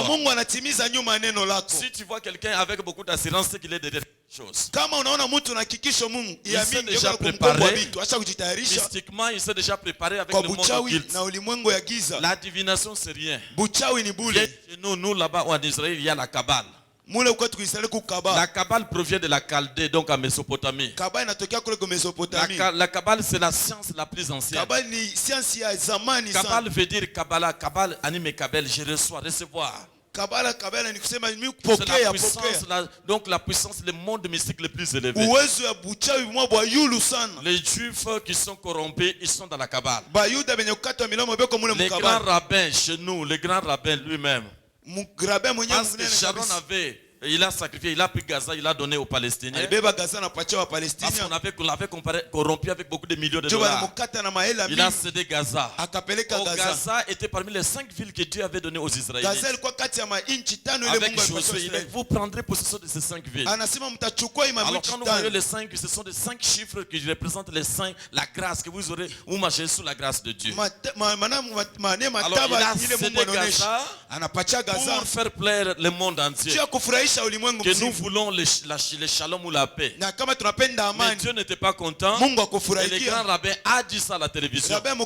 Si tu vois quelqu'un avec beaucoup d'assurance, c'est qu'il est derrière chose. Il s'est déjà préparé. Mystiquement, il s'est déjà préparé avec le monde occulte. La divination, c'est rien. Nous là-bas en Israël, il y a la Kabbale. La Kabbale provient de la Chaldée, donc à Mésopotamie. La Kabbale, c'est la science la plus ancienne. Kabbale veut dire Kabbalah. Kabbale anime Kabbale, je reçois, recevoir. C'est la puissance, donc la puissance, le monde mystique le plus élevé. Les Juifs qui sont corrompus, ils sont dans la Kabbale. Les grands rabbins chez nous, le grand rabbin lui-même. Parce que Sharon il a sacrifié, il a pris Gaza, il a donné aux Palestiniens. Parce qu'on l'avait corrompu avec beaucoup de millions de dollars. Il a cédé Gaza. Gaza était parmi les 5 villes que Dieu avait données aux Israélites. Avec Josué, vous prendrez possession de ces 5 villes. Alors quand nous voyons les 5, ce sont des 5 chiffres qui représentent les 5, la grâce que vous aurez, vous marchez sous la grâce de Dieu. Alors il a cédé Gaza pour faire plaire le monde entier. Que nous voulons le shalom ou la paix. Mais Dieu n'était pas content. Et le grand rabbin a dit ça à la télévision. Il a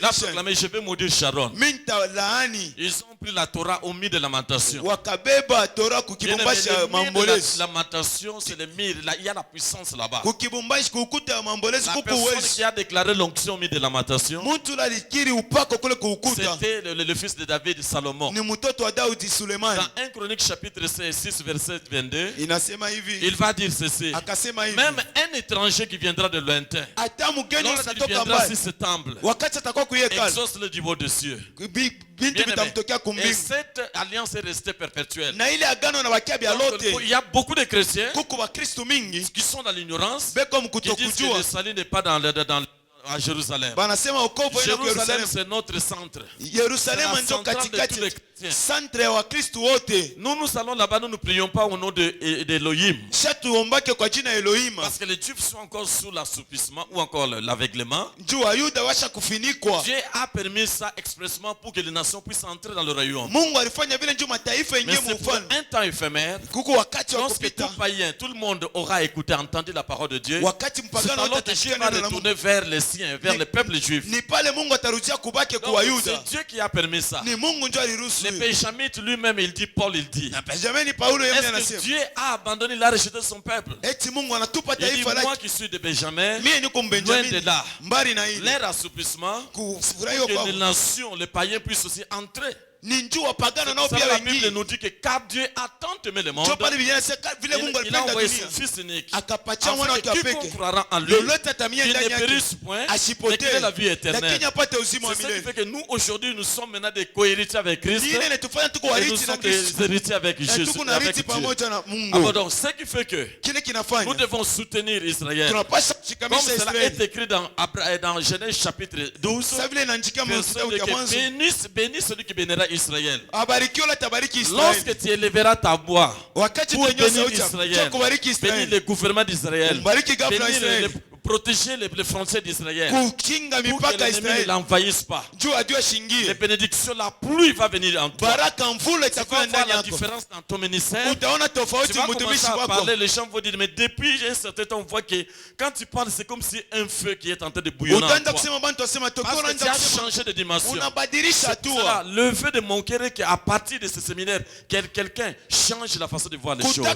proclamé, je vais maudire Sharon. Ils ont pris la Torah au milieu de lamentation. Lamentation, c'est le mire. Il y a la puissance là-bas. La personne qui a déclaré l'onction au milieu de lamentation, c'était le fils de David et Salomon. Dans 1 Chronique chapitre 6 verset 22, il va dire ceci. Même un étranger qui viendra de lointain, lorsqu'il viendra sur ce temple, exauce le niveau des cieux. Et cette alliance est restée perpétuelle. Donc, il y a beaucoup de chrétiens qui sont dans l'ignorance, qui disent que le salut n'est pas à Jérusalem. Jérusalem, c'est notre centre. C'est la centrale de tous les chrétiens. Nous allons là-bas, nous ne prions pas au nom d'Elohim. Parce que les Juifs sont encore sous l'assoupissement ou encore l'aveuglement. Dieu a permis ça expressement pour que les nations puissent entrer dans le royaume. Mais c'est pour un temps éphémère. Lorsque tout païen, tout le monde aura écouté, entendu la parole de Dieu, c'est alors que Dieu va retourner vers les anciens, vers le peuple juif. C'est Dieu qui a permis ça. Le Benjamite lui-même, il dit, Paul, il dit. Est-ce que Dieu a abandonné, il a rejeté son peuple? Il dit, moi qui suis de Benjamin, loin de là, leur assouplissement, pour que les nations, les païens puissent aussi entrer. La Bible nous dit que car Dieu a tant aimé le monde, il a envoyé son Fils unique, afin que quiconque croira en lui, qu'il ne périsse point, mais qu'il ait la vie éternelle. C'est ce qui fait que nous, aujourd'hui, nous sommes maintenant des co-héritiers avec Christ, et nous sommes des héritiers avec Jésus, avec Dieu. Alors donc, ce qui fait que nous devons soutenir Israël. Comme cela est écrit dans Genèse chapitre 12, bénis celui qui bénira Israël. Lorsque tu élèveras ta voix pour bénir Israël, bénir le gouvernement d'Israël, bénir protéger les frontières d'Israël, pour que l'ennemi ne l'envahisse pas. Les bénédictions, la pluie va venir en toi. Tu vas voir la différence dans ton ministère. Tu vas commencer à parler, les gens vont dire, mais depuis un certain temps, on voit que quand tu parles, c'est comme si un feu qui est en train de bouillonner en toi. Parce que tu as changé de dimension. Le feu de mon cœur est qu'à partir de ce séminaire, quelqu'un change la façon de voir les choses. Je sais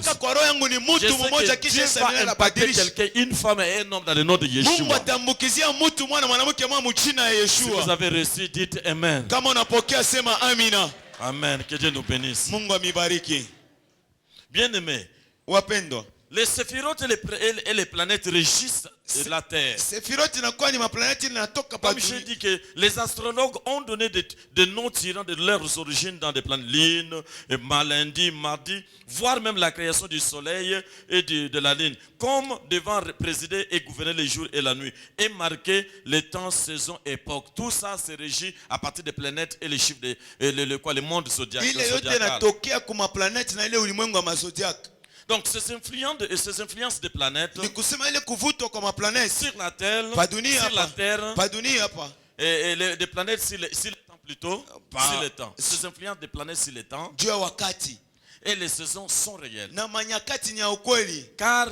que Dieu va impacter quelqu'un, une femme et un homme dans le nom de Yeshua. Si vous avez reçu, dites Amen. Amen. Que Dieu nous bénisse. Bien-aimés, les séphirotes et les planètes régissent la Terre. Comme je dis que les astrologues ont donné des noms tirant de leurs origines dans des planètes Lune, lundi, mardi, voire même la création du soleil et de la lune, comme devant présider et gouverner les jours et la nuit, et marquer les temps, saisons, époques. Tout ça se régit à partir des planètes et les chiffres, le monde zodiacal. Donc ces influences des planètes sur la Terre, et les planètes sur le temps plutôt, sur le temps. Ces influences des planètes sur le temps et les saisons sont réelles. Car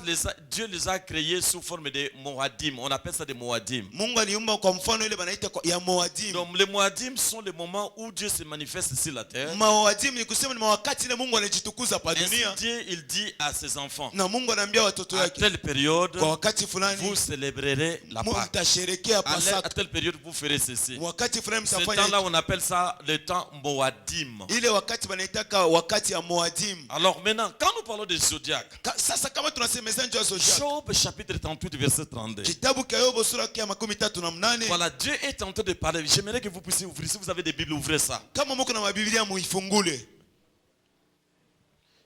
Dieu les a créés sous forme de Moadim. On appelle ça des Moadim. Donc les Moadim sont les moments où Dieu se manifeste sur la terre. Ainsi Dieu il dit à ses enfants, à telle période vous célébrerez la Pâque. À telle période vous ferez ceci. Ce temps-là on appelle ça le temps Moadim. Alors maintenant, quand nous parlons des zodiaques, Job chapitre 38 verset 32. Voilà, Dieu est en train de parler. J'aimerais que vous puissiez ouvrir, si vous avez des Bibles, ouvrez ça.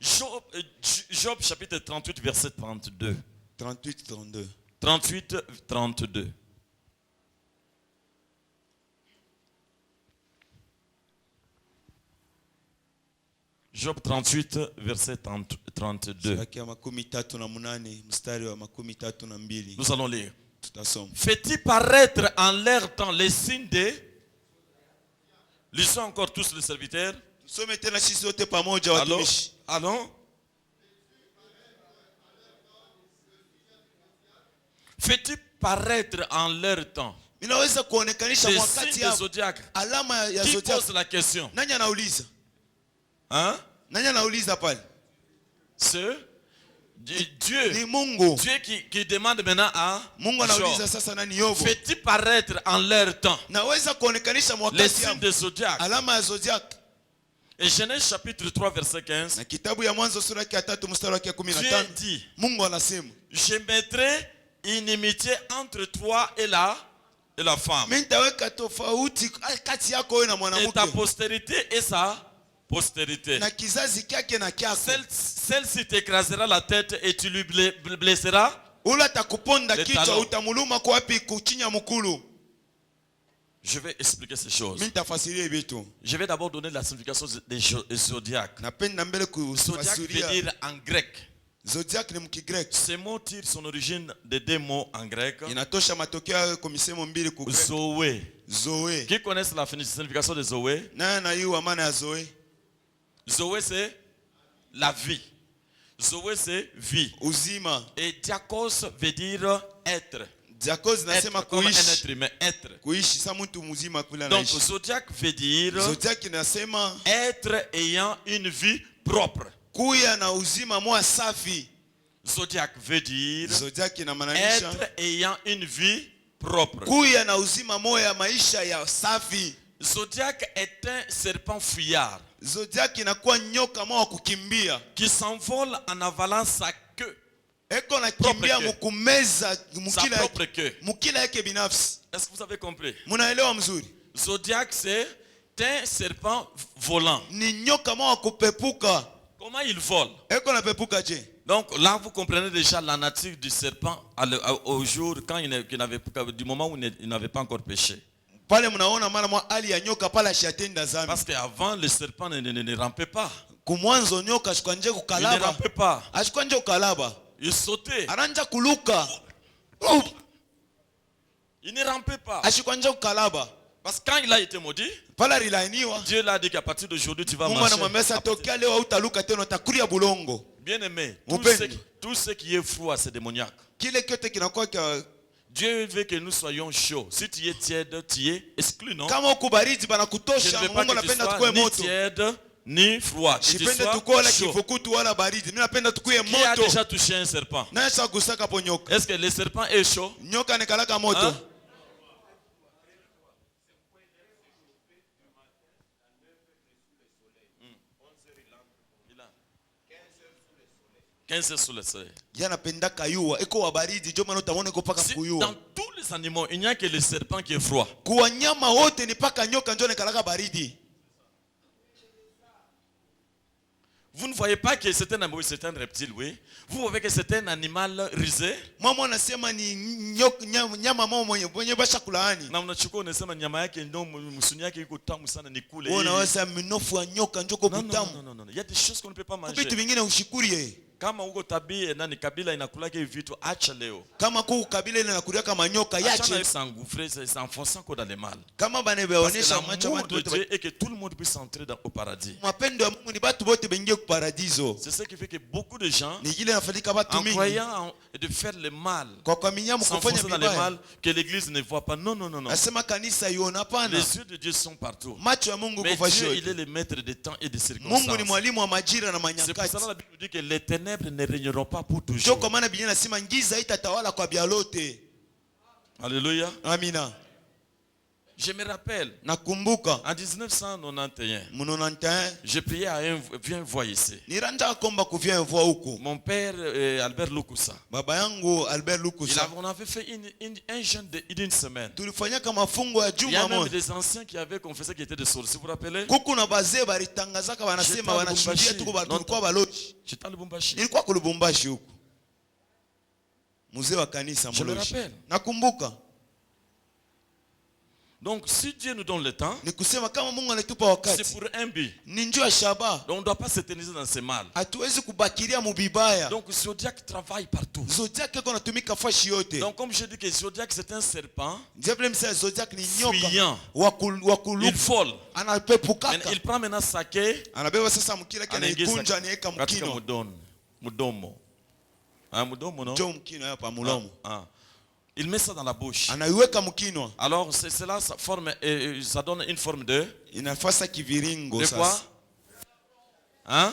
Job chapitre 38 verset 32. 38, 32. Job 38, verset 32. Nous allons lire. Fait-il paraître en leur temps les signes de... Lisons encore tous les serviteurs. Allons. Fait-il paraître en leur temps les signes des zodiacs? Qui pose la question? Hein? C'est Dieu. Dieu qui demande maintenant à Job. Fait-il paraître en leur temps les signes des zodiacs? Et Genèse chapitre 3 verset 15. Dieu dit, je mettrai inimitié entre toi et la femme, et ta postérité et sa postérité. Celle-ci t'écrasera la tête et tu lui blesseras le talon. Je vais expliquer ces choses. Je vais d'abord donner la signification des zodiacs. Zodiac veut dire en grec. Ce mot tire son origine de deux mots en grec. Zoé. Qui connaissent la signification de Zoé? Zoé c'est la vie. Zoé c'est vie. Et diakos veut dire être. Diakos nasema Comme un kuishi. être humain, être. Kuishi sa mtu mzima kula Donc naishi. zodiaque veut dire Zodiac nasema être ayant une vie propre. kuya na uzima moya safi. Zodiaque veut dire Zodiac inamaanisha être ayant une vie propre. kuya na uzima moya maisha ya safi. Zodiaque est un serpent fuyard Zodiac inakuwa nyoka moya kukimbia. qui s'envole en avalant sa queue. Eko na kimbia mukumeza Sa propre queue. mukila yake binafsi. Est-ce que vous avez compris? Munaelewa mzuri? Zodiaque c'est un serpent volant. Ni nyoka moya kupepuka. Comment il vole? Eko na pepuka je? Donc là, vous comprenez déjà la nature du serpent au jour, quand du moment où il n'avait pas encore péché. Pale mnaona mara mwa hali ya nyoka pala shatenda zambi. Parce qu'avant, le serpent ne rampait pas. Kumwanzo nyoka ashikwa nje Il ne kukalaba. rampait pas. Ashikwa nje kukalaba. Il sautait. Ananja kuluka. Il ne rampait pas. Ashikwa nje kukalaba. Parce que quand il a été maudit, Pala rilainiwa. Dieu l'a dit qu'à partir d'aujourd'hui, tu vas Mungu marcher. anamwambia sasa tokea leo hautaluka tena utakuria bulongo. Bien aimé, Mupendi. tout ce qui est froid, c'est démoniaque. Kile kyote kinakuwa Dieu veut que nous soyons chauds. Si tu es tiède, tu es exclu, non? kama uko baridi Je banakutosha. ne veux pas Mungu que tu anapenda sois tukue ni moto. tiède, ni froid. Que tu Sipende sois tukue wala chaud. kifukutu wala baridi. Mimi napenda tukue Qui a moto. déjà touché un serpent? Naye sasa gusaka po nyoka. Est-ce que le serpent est chaud? Nyoka nikalaka moto. Hein? Il a 15 heures sous le soleil. Yanapenda kayua. Eko wa baridi. Ndio maana utaona iko paka Dans kuyua. tous les animaux, il n'y a que le serpent qui est froid. Kwa nyama wote ni paka nyoka ndio nikalaka baridi. Vous ne voyez pas que c'est un animal, c'est un reptile, oui. Vous voyez que c'est un animal risé. Mama anasema ni nyama mama mwenye basha kulaani. Na unachukua unasema nyama yake ndio msuni yake iko tamu sana ni kule. Wewe unaweza minofu ya nyoka njoko butamu. Non. Il y a des choses qu'on ne peut pas manger. Vitu vingine ushikurie. Kama uko tabia nani kabila inakulaka hivi vitu acha leo. Kama kwa kabila ile inakuria kama nyoka Acha yache. s'engouffrer, s'enfonçant dans le mal. Kama bana Parce que beonesha macho l'amour de watu Dieu est que tout le monde puisse entrer au paradis. mapendo ya Mungu ni batu bote bengie ku paradiso. C'est ce qui fait que beaucoup de gens, Ni ile inafanyika batu en mingi. croyant de faire le mal, Kwa kuaminia mkufanya s'enfoncer dans le vibaya. mal, que l'église ne voit pas. Non. Asema kanisa iona pana. Les yeux de Dieu sont partout. Macho ya Mungu Mais kufashi Dieu, yote. il est le maître des temps et des Mungu ni circonstances. mwalimu wa majira na C'est pour manyakati. cela que la Bible dit que les ténèbres ne régneront pas pour Ndio toujours. kwa maana Biblia inasema ngiza itatawala kwa bialote. Alléluia. Amina. Je me rappelle, Nakumbuka en 1991, mnonantain je priais à viens voir ici. niranja komba kuvia mvua huko. Mon père, Albert Lukusa, Baba yangu Albert Lukusa. on avait fait un jeûne d'une semaine. Tulifanya kama fungo ya Il y a juma même moja. des anciens qui avaient confessé qu'ils étaient des sorciers. Vous vous rappelez? Kuku na bazee balitangazaka wanasema wanashuhudia tuko tulikuwa baloji. J'étais à Lubumbashi. Nilikuwa ku Lubumbashi huko. Mzee wa kanisa Je me mloji. rappelle. Nakumbuka. Donc, si Dieu nous donne le temps, Ni kusema kama Mungu anatupa c'est wakati. pour un but. Ni njoo ya shaba. Donc, on ne doit pas s'éterniser dans ce mal. Hatuwezi kubakiria mubibaya. Donc, Zodiac travaille partout. Zodiac iko natumika fashi yote. Donc, comme je dis que Zodiac, c'est un serpent, Ndio vile msema Zodiac ni nyoka. fuyant. Wakulu. Il vole. Anapepukaka. Il prend maintenant sa quai, Anabeba sasa mkila kile anaingiza anaikunja niweka katika mkino. mudomo. Ah, mudomo, non? Njoo mkino hapa mulomo. Ah. Il met ça dans la bouche. Anaiweka mkino. Alors, cela, ça donne une forme de Inafasa kiviringo quoi? sasa. Hein?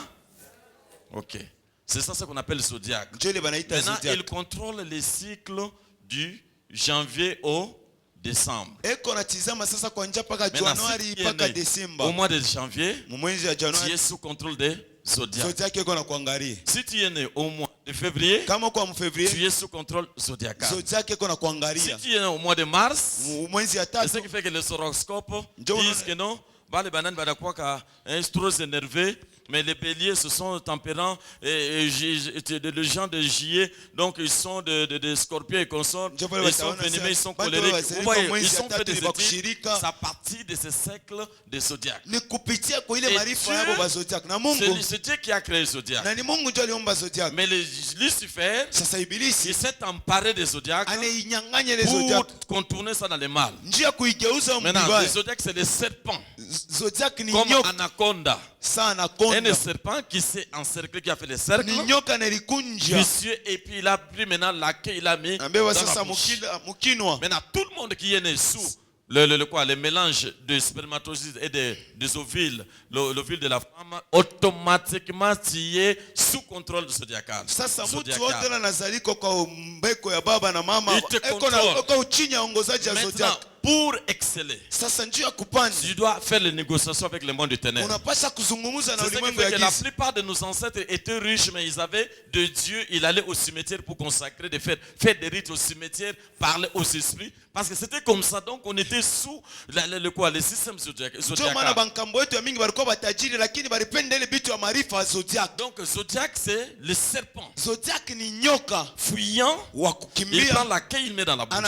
Ok. C'est ça ce qu'on appelle le zodiaque. Njoo ile banaita Maintenant, Zodiac. il contrôle les cycles du janvier au décembre. Eko natizama sasa kwa njia paka Maintenant, Januari si tu es paka né Desemba. au mois de janvier, Mwezi wa tu es Januari sous contrôle des zodiaques. Zodiac eko na kuangalia. Si tu es né au mois de février, Kama kwa tu mfevrier es sous contrôle zodiacal. Zodiac eko na Si kuangalia. tu es né au mois de mars, Mwezi ya c'est tatu ce qui fait que les horoscopes Ndio disent que non, les bananes trop énervé, mais les béliers ce sont tempérants et le gens de Juillet, donc ils sont de scorpions et consorts, ils sont venimeux, ils sont colériques. Vous voyez, ils sont faits des études, ça partit de ce cercle de zodiac. ni kupitia kwa ile maarifa yao ba Zodiac na Mungu. C'est Dieu qui a créé le zodiac. Na ni Mungu ndio aliumba Zodiac. Mais Lucifer, Sasa il ibilisi s'est emparé des zodiacs anainyang'anya ile pour Zodiac. contourner ça dans le mal. Njia kuigeuza Maintenant, le mbibaya. zodiac c'est le serpent, Zodiac ni comme nyoka anaconda. sana konda. un serpent qui s'est encerclé, qui a fait les cercles vicieux, et puis il a pris maintenant la queue, il a mis dans la bouche. Maintenant tout le monde qui est né sous le mélange de spermatozoïdes et des ovules, l'ovule de la femme, automatiquement tu es sous contrôle zodiacal. Il te contrôle. Maintenant, pour exceller, tu dois faire les négociations avec le monde du ténèbre. C'est ce qui fait que la plupart de nos ancêtres étaient riches, mais ils avaient de Dieu. Ils allaient au cimetière pour consacrer, faire des rites au cimetière, parler aux esprits. Parce que c'était comme ça, donc on était sous le système zodiacal. Donc zodiac c'est le serpent. Fuyant, il prend la queue, il met dans la bouche.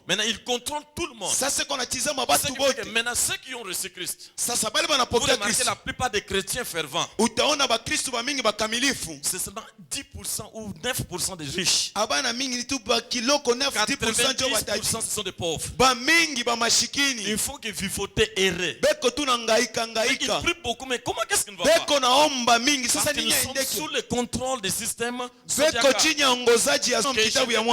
Maintenant il contrôle tout le monde. Maintenant ceux qui ont reçu Christ, vous remarquez la plupart des chrétiens fervents, c'est seulement 10% ou 9% des riches. 90% ce sont des pauvres. Il faut que vivoter errer. Ils prient beaucoup, mais comment qu'est-ce qu'il ne va pas? Parce que nous sommes sous le contrôle des systèmes zodiacal. Il y a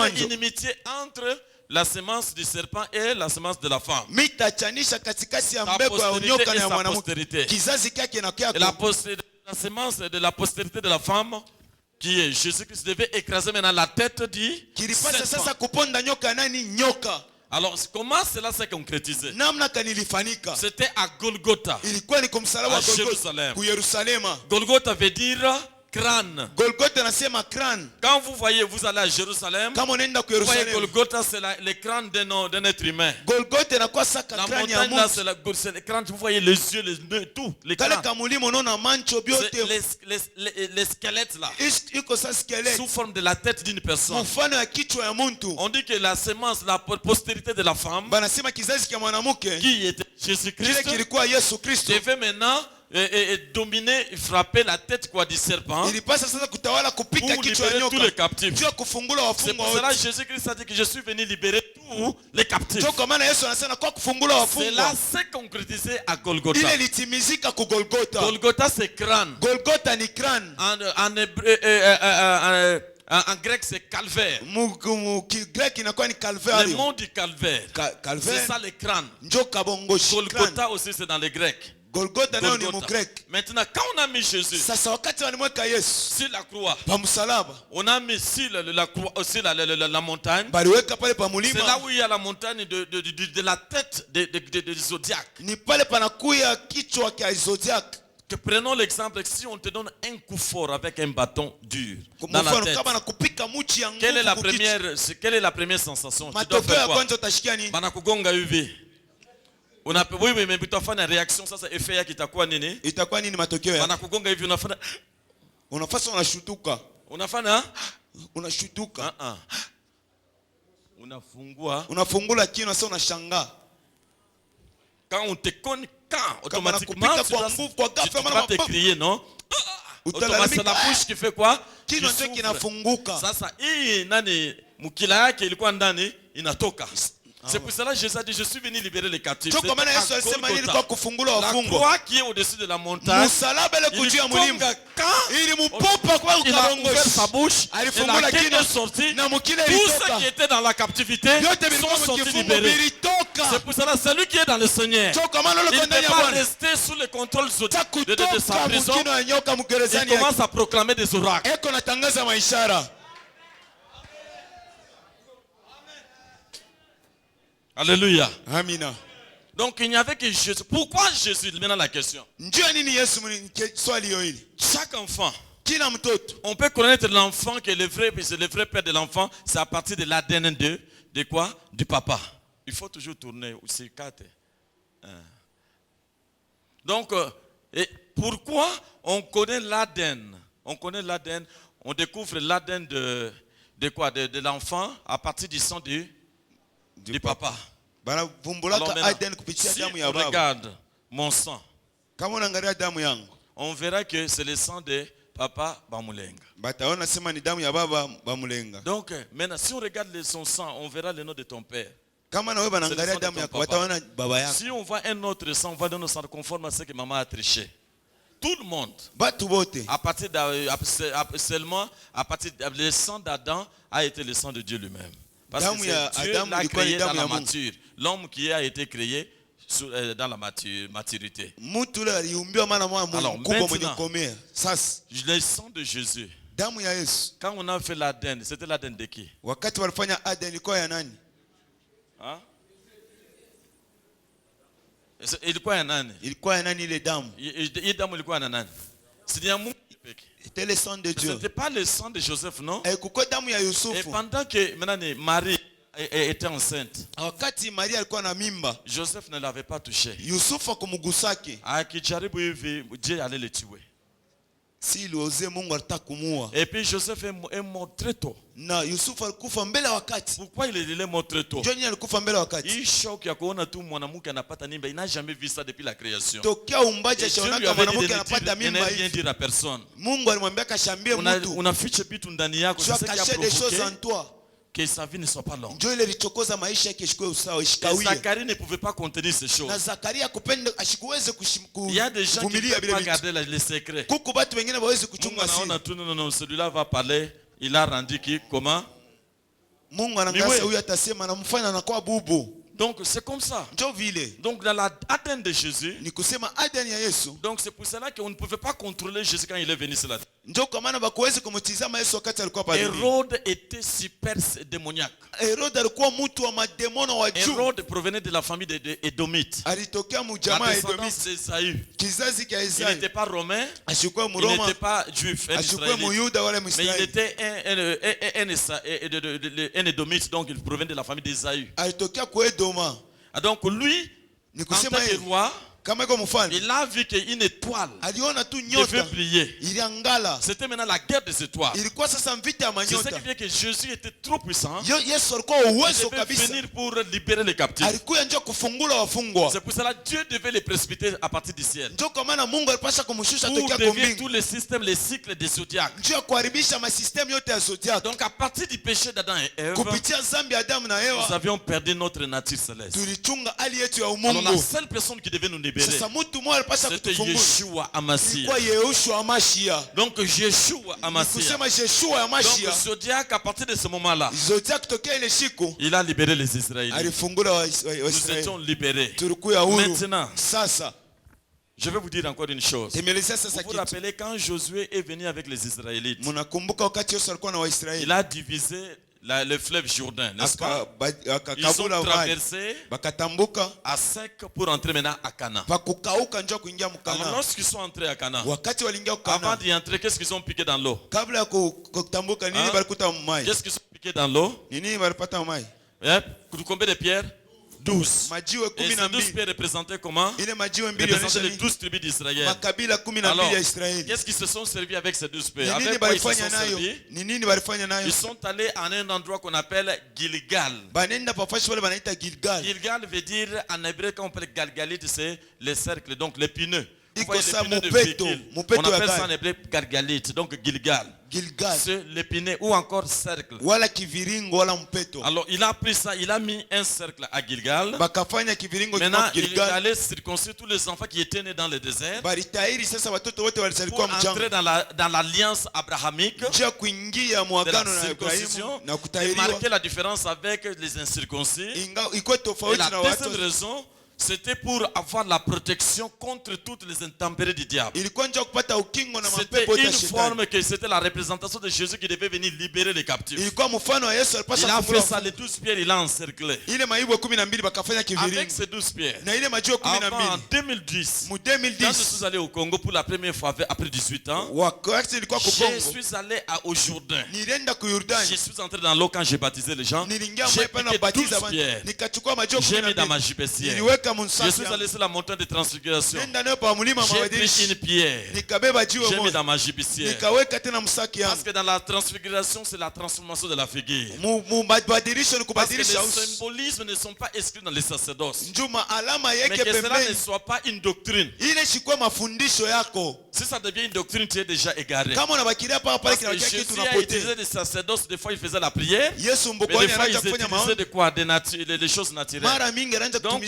une inimitié entre la semence du serpent et la semence de la femme. La postérité. Et la semence de la postérité de la femme, qui est Jésus-Christ, devait écraser maintenant la tête du serpent. Alors, comment cela s'est concrétisé? C'était à Golgotha, à Jérusalem. Golgotha veut dire crâne. Quand vous voyez, vous allez à Jérusalem, vous voyez Golgotha, c'est le crâne d'un être humain. La montagne là, c'est le crâne, vous voyez les yeux, les nœuds, tout. Les squelettes là, sous forme de la tête d'une personne. On dit que la semence, la postérité de la femme, qui était Jésus-Christ, devait maintenant dominer, frapper la tête du serpent pour libérer tous les captifs. C'est pour cela que Jésus-Christ a dit que je suis venu libérer tous les captifs. Cela s'est concrétisé à Golgotha. Golgotha c'est crâne. En grec c'est calvaire. Le mot du calvaire, c'est ça le crâne. Golgotha aussi c'est dans le grec. Golgotha. Maintenant, quand on a mis Jésus sur la croix, on a mis sur la croix aussi la montagne. C'est là où il y a la montagne de la tête de Zodiac. Que prenons l'exemple, si on te donne un coup fort avec un bâton dur dans la tête, quelle est la première sensation? Tu dois faire quoi? Oui, mais utafanya réaction sasa, effet yake itakuwa nini? Itakuwa nini matokeo yake? Wanakugonga hivi unashutuka. Unashutuka. Unafungula kinywa sasa unashangaa. Quand on te cogne, automatiquement tu vas te crier, non? Automatiquement la bouche qui fait quoi? Kinywa chake kinafunguka. Sasa hii nani mukila yake ilikuwa ndani inatoka. C'est pour cela que Jésus a dit, je suis venu libérer les captifs. La croix qui est au-dessus de la montagne, il a ouvert sa bouche, et la queue est sortie. Tous ceux qui étaient dans la captivité sont sortis libérés. C'est pour cela que celui qui est dans le Seigneur, il ne peut pas rester sous le contrôle de sa prison. Il commence à proclamer des oracles. Alléluia. Amina. Donc il n'y avait que Jésus. Pourquoi Jésus? Maintenant la question. Chaque enfant, on peut connaître l'enfant que le vrai père de l'enfant, c'est à partir de l'ADN de quoi? Du papa. Il faut toujours tourner aussi 4. Donc, pourquoi on connaît l'ADN? On découvre l'ADN de quoi? De l'enfant à partir du sang du papa. Alors si on regarde mon sang, on verra que c'est le sang de papa Bamulenga. Donc maintenant si on regarde son sang, on verra le nom de ton père. Si on voit un autre sang, on va donner un sang conforme à ce que maman a triché. tout le monde. À partir seulement à partir le sang d'Adam a été le sang de Dieu lui-même. Parce que Dieu l'a créé dans la mature. L'homme qui a été créé dans la maturité. Alors maintenant, le sang de Jésus. Quand on a fait l'Aden, c'était l'Aden de qui? Hein? Ilikuwa ya nani? Ile damu. Ile damu ilikuwa na nani? C'était le sang de Dieu. Ce n'était pas le sang de Joseph, non? Et pendant que maintenant Marie était enceinte, Joseph ne l'avait pas touché. Akijaribu hivi, Dieu allait le tuer. Et puis Joseph est mort très tôt. Pourquoi il est mort très tôt? Il choque ya kuona tu mwanamke anapata mimba. Il n'a jamais vu ça depuis la création. Dieu lui avait dit de ne rien dire à personne. Unaficha vitu ndani yako, c'est ce qui a provoqué que sa vie ne soit pas longue. Et Zacharie ne pouvait pas contenir ces choses. Il y a des gens qui ne peuvent pas garder les secrets. Non, celui-là va parler. Il a rendu qui? Comment? Donc c'est comme ça. Donc dans l'Aden de Jésus, donc c'est pour cela qu'on ne pouvait pas contrôler Jésus quand il est venu sur la terre. Hérode était super démoniaque. Hérode provenait de la famille des Édomites. La descendance d'Ésaü. Il n'était pas romain, il n'était pas juif, mais il était un Édomite, donc il provenait de la famille d'Ésaü. Donc lui, en tant que roi, il a vu qu'une étoile devait briller. C'était maintenant la guerre des étoiles. C'est ce qui fait que Jésus était trop puissant. Il devait venir pour libérer les captifs. C'est pour cela que Dieu devait les précipiter à partir du ciel. Pour dévier tous les systèmes, les cycles des zodiaques. Donc à partir du péché d'Adam et Ève, nous avions perdu notre nature céleste. Alors la seule personne qui devait nous libérer, c'était Yeshua Hamashiach. Donc Yeshua Hamashiach. Donc Zodiac, à partir de ce moment-là, il a libéré les Israélites. Nous étions libérés. Maintenant, je vais vous dire encore une chose. Vous vous rappelez quand Josué est venu avec les Israélites, il a divisé le fleuve Jourdain, n'est-ce pas? Ils ont traversé à sec pour entrer maintenant à Canaan. Alors lorsqu'ils sont entrés à Canaan, avant d'y entrer, qu'est-ce qu'ils ont piqué dans l'eau? Qu'est-ce qu'ils ont piqué dans l'eau? Combien de pierres? 12. Et ces 12 pierres représentaient comment? Représentaient les 12 tribus d'Israël. Alors, qu'est-ce qu'ils se sont servis avec ces 12 pierres? Avec quoi ils se sont servis? Ils sont allés à un endroit qu'on appelle Gilgal. Gilgal veut dire en hébreu, quand on parle Galgalite, c'est les cercles, donc l'épineux. On appelle ça en hébreu Galgalite, donc Gilgal. C'est l'épineux ou encore cercle. Alors il a pris ça, il a mis un cercle à Gilgal. Maintenant il allait circoncire tous les enfants qui étaient nés dans le désert pour entrer dans l'alliance abrahamique de la circoncision et marquer la différence avec les incirconcis. Et la deuxième raison, c'était pour avoir la protection contre toutes les intempéries du diable. C'était une forme que c'était la représentation de Jésus qui devait venir libérer les captifs. Il a fait ça, les 12 pierres, il a encerclé. Avec ces 12 pierres, avant en 2010, quand je suis allé au Congo pour la première fois après 18 ans, je suis allé au Jourdain. Je suis entré dans l'eau quand j'ai baptisé les gens. J'ai piqué 12 pierres. J'ai mis dans ma gibecière. Je suis allé sur la montagne de transfiguration. J'ai pris une pierre. J'ai mis dans ma gibecière. Parce que dans la transfiguration, c'est la transformation de la figure. Parce que les symbolismes ne sont pas exclus dans les sacerdoces. Mais que cela ne soit pas une doctrine. Si ça devient une doctrine, tu es déjà égaré. Parce que Jésus a utilisé des sacerdoces, des fois il faisait la prière, mais des fois ils utilisaient de quoi? Des choses naturelles. Donc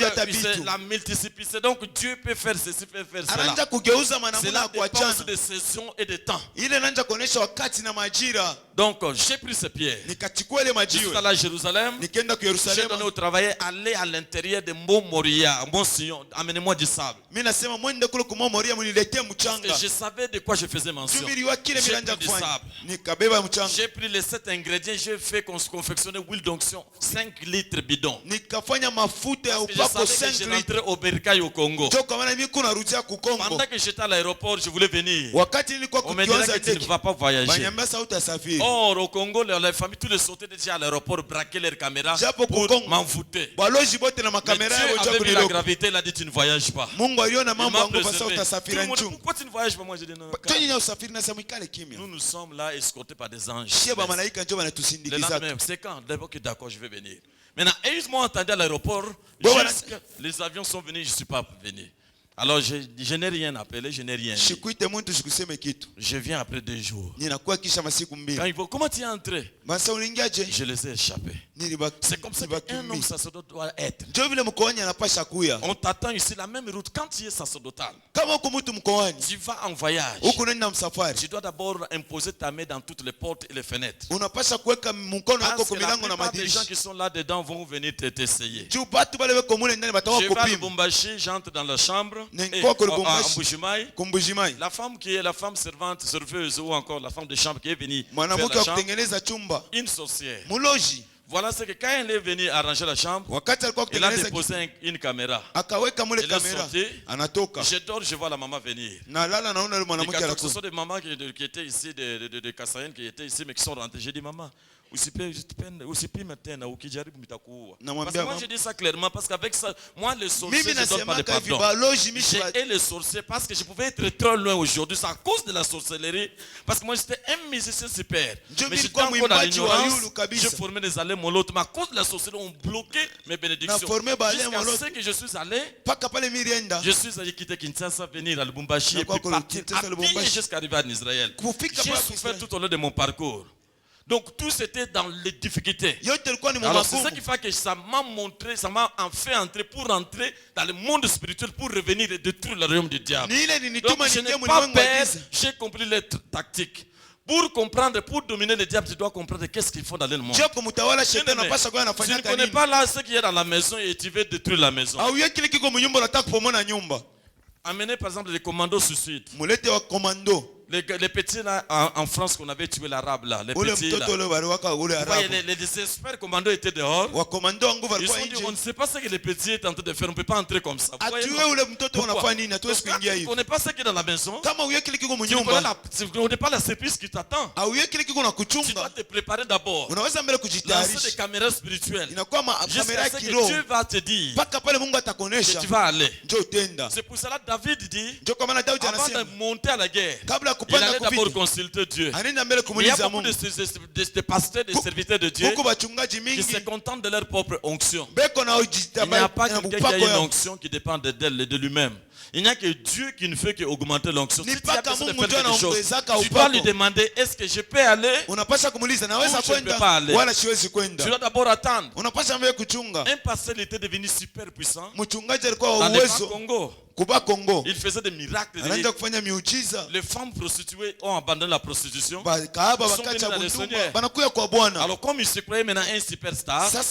mtu. la multiplicité. Donc Dieu peut faire ceci, peut faire cela. Anaanza kugeuza manamuna Cela ya dépend kuachana. de saison et de temps. Ile anaanza kuonesha wakati na majira. Donc j'ai pris ces pierres. Nikachukua ile Je suis majiwe. allé à Jérusalem. Nikaenda ku J'ai Yerusalemu. donné au travail, aller à l'intérieur de Mont Moria, Mont Sion. Amenez-moi du sable. Mimi nasema mwende kule kwa Moria mniletee mchanga. Et je savais de quoi je faisais mention. Jumiliwa kile J'ai milanja pris du kufanya. sable. Nikabeba mchanga. J'ai pris les 7 ingrédients, j'ai fait confectionner huile d'onction, 5 litres bidon. Nikafanya mafuta ya Je upako savais que 5 je litres. rentrais au Bercail au Congo. Ndio kwa maana mimi kuna rudia ku Kongo. Pendant que j'étais à l'aéroport, je voulais venir. Wakati nilikuwa On me dirait kukianza que tu ne ndege. vas pas voyager. Banyambia sauti asafiri. Or, au Congo, les familles, tous les sautaient déjà à l'aéroport, braquaient leurs caméras Japo pour Congo. m'envoûter. Baloji bote na Mais makamera Dieu yao avait japo mis la niloko. gravité, il a dit tu ne voyages pas. Mungu aliona Il mambo m'a yangu basa préservé. Tout utasafira le monde, nchungu. pourquoi tu ne voyages pas? Moi, j'ai dit non. Tonyenya usafiri na sema ikale kimya. Nous sommes là escortés par des anges. Shie ba malaika ndio Le banatusindikiza. lendemain, c'est quand? D'abord que d'accord, je vais venir. Maintenant, ils m'ont entendu à l'aéroport. Les avions sont venus, je ne suis pas venu. Alors, je n'ai rien appelé, je n'ai rien dit. Shikuite muntu shikuseme kitu. Je viens après 2 jours. Ninakuwa kisha masiku Quand mbili. ils vont, comment tu es entré? Basa ulingiaje? Je les ai échappés. C'est comme ça qu'un homme sacerdote doit être. Ndio vile mkoani anapasha kuya. On t'attend ici la même route. Quand tu es sacerdotal, Kama uko mtu mkoani, tu vas en voyage. huko nenda msafari. Tu dois d'abord imposer ta main dans toutes les portes et les fenêtres. Unapasha kuweka mkono wako Parce kwa que la milango na plupart des gens madirisha. qui sont là-dedans vont venir t'essayer. Juu batu bale weko mule ndani batawa Je vais à kupima. Lubumbashi, j'entre dans la chambre. Et à Mbujimayi, Kumbujimai. la femme qui est la femme servante, serveuse ou encore la femme de chambre qui est venue faire Mwanamke la wa chambre, kutengeneza chumba. une sorcière. Muloji. Voilà ce que quand elle est venue arranger la chambre, Wakati alikuwa elle a kutengeneza déposé une caméra. akaweka mule Elle est kamera. sortie. Anatoka. Je dors, je vois la maman venir. Na lala naona yule Et mwanamke quand ce anakuja. sont des mamans qui étaient ici, de Kasayen qui étaient ici, mais qui sont rentrées. J'ai dit, maman, usipime tena ukijaribu mitakuua. Parce que moi je dis ça clairement parce qu'avec ça, moi les sorciers Mimi je donne pas de nasemaka hivi pardon. baloji mimi J'ai les sorciers parce que je pouvais être très loin aujourd'hui. C'est à cause de la sorcellerie. Parce que moi j'étais un musicien super. Mais j'étais encore dans l'ignorance. Je formais des allées molotes. Mais à cause de la sorcellerie, on bloquait mes bénédictions. Jusqu'à ce que je suis allé, je suis allé quitter Kinshasa, venir à Lubumbashi et puis partir à pied jusqu'à arriver en Israël. J'ai souffert tout au long de mon parcours. Donc tout c'était dans les difficultés. Alors c'est ça qui fait que ça m'a montré, ça m'a fait entrer pour entrer dans le monde spirituel pour revenir et détruire le royaume du diable. Donc je n'ai pas peur, j'ai compris les tactiques. Pour comprendre, pour dominer le diable, tu dois comprendre qu'est-ce qu'il faut dans le monde. Tu ne connais pas là ce qui est dans la maison et tu veux détruire la maison. Amenez par exemple les commandos suicides. Les petits là en France qu'on avait tué l'arabe là, les petits là. Voyez, les experts commandos étaient dehors. Ils ont dit on ne sait pas ce que les petits étaient en train de faire, on ne peut pas entrer comme ça. Voyez, pourquoi? Donc, quand tu ne connais pas ce qui est dans la maison, tu ne connais pas la surprise qui t'attend. Tu dois te préparer d'abord. Lancer des caméras spirituelles. Jusqu'à ce que Dieu va te dire que tu vas aller. C'est pour cela que David dit, avant de monter à la guerre, il allait d'abord consulter Dieu. Il y a beaucoup de pasteurs, de serviteurs de Dieu qui se contentent de leur propre onction. Il n'y a pas quelqu'un qui a une onction qui dépend de lui-même. Il n'y a que Dieu qui ne fait qu'augmenter l'onction. Si tu as besoin de faire quelque chose, tu dois lui demander, est-ce que je peux aller ou je ne peux pas aller. Tu dois d'abord attendre. Un pasteur était devenu super puissant dans le Congo. Il faisait des miracles. Les femmes prostituées ont abandonné la prostitution. Ils sont venus dans le Seigneur. Alors comme il se croyait maintenant un superstar, un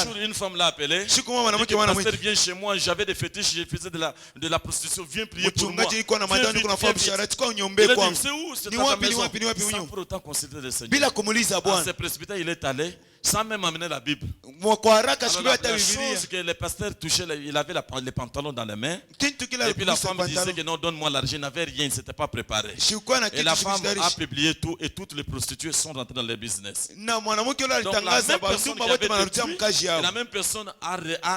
jour une femme l'a appelé. Il dit, pasteur, viens chez moi, j'avais des fétiches, je faisais de la prostitution, viens prier pour moi. Il a dit, c'est où? C'est dans ta maison. Sans pour autant consulter le Seigneur. À ce presbytère, il est allé sans même amener la Bible. Alors, la chose que le pasteur touchait, il avait les pantalons dans les mains. Et puis la femme disait que non, donne-moi l'argent. Il n'avait rien, il ne s'était pas préparé. Et la femme a publié tout et toutes les prostituées sont rentrées dans le business. Donc la même personne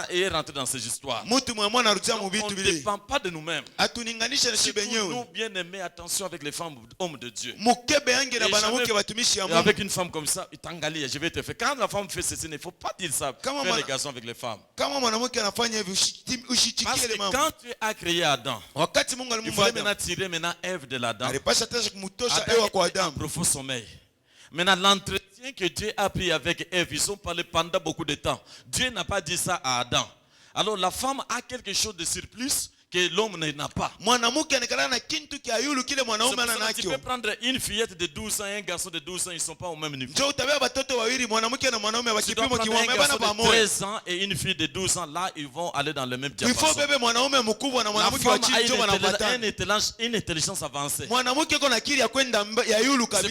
est rentrée dans ces histoires. Donc, on ne dépend pas de nous-mêmes. Nous, bien aimés, attention avec les femmes, hommes de Dieu. Et avec une femme comme ça, je vais te faire. Quand la femme fait ceci, il ne faut pas dire ça. Faire les garçons avec les femmes. Parce que quand tu as créé Adam, il fallait maintenant tirer Ève de l'Adam. Adam en profond sommeil. Maintenant, l'entretien que Dieu a pris avec Ève, ils ont parlé pendant beaucoup de temps. Dieu n'a pas dit ça à Adam. Alors la femme a quelque chose de surplus que l'homme n'a pas. Tu peux prendre une fillette de 12 ans et un garçon de 12 ans, ils ne sont pas au même niveau. Tu dois prendre un garçon de 13 ans et une fille de 12 ans, là ils vont aller dans le même diapason. La femme a une intelligence avancée. C'est pour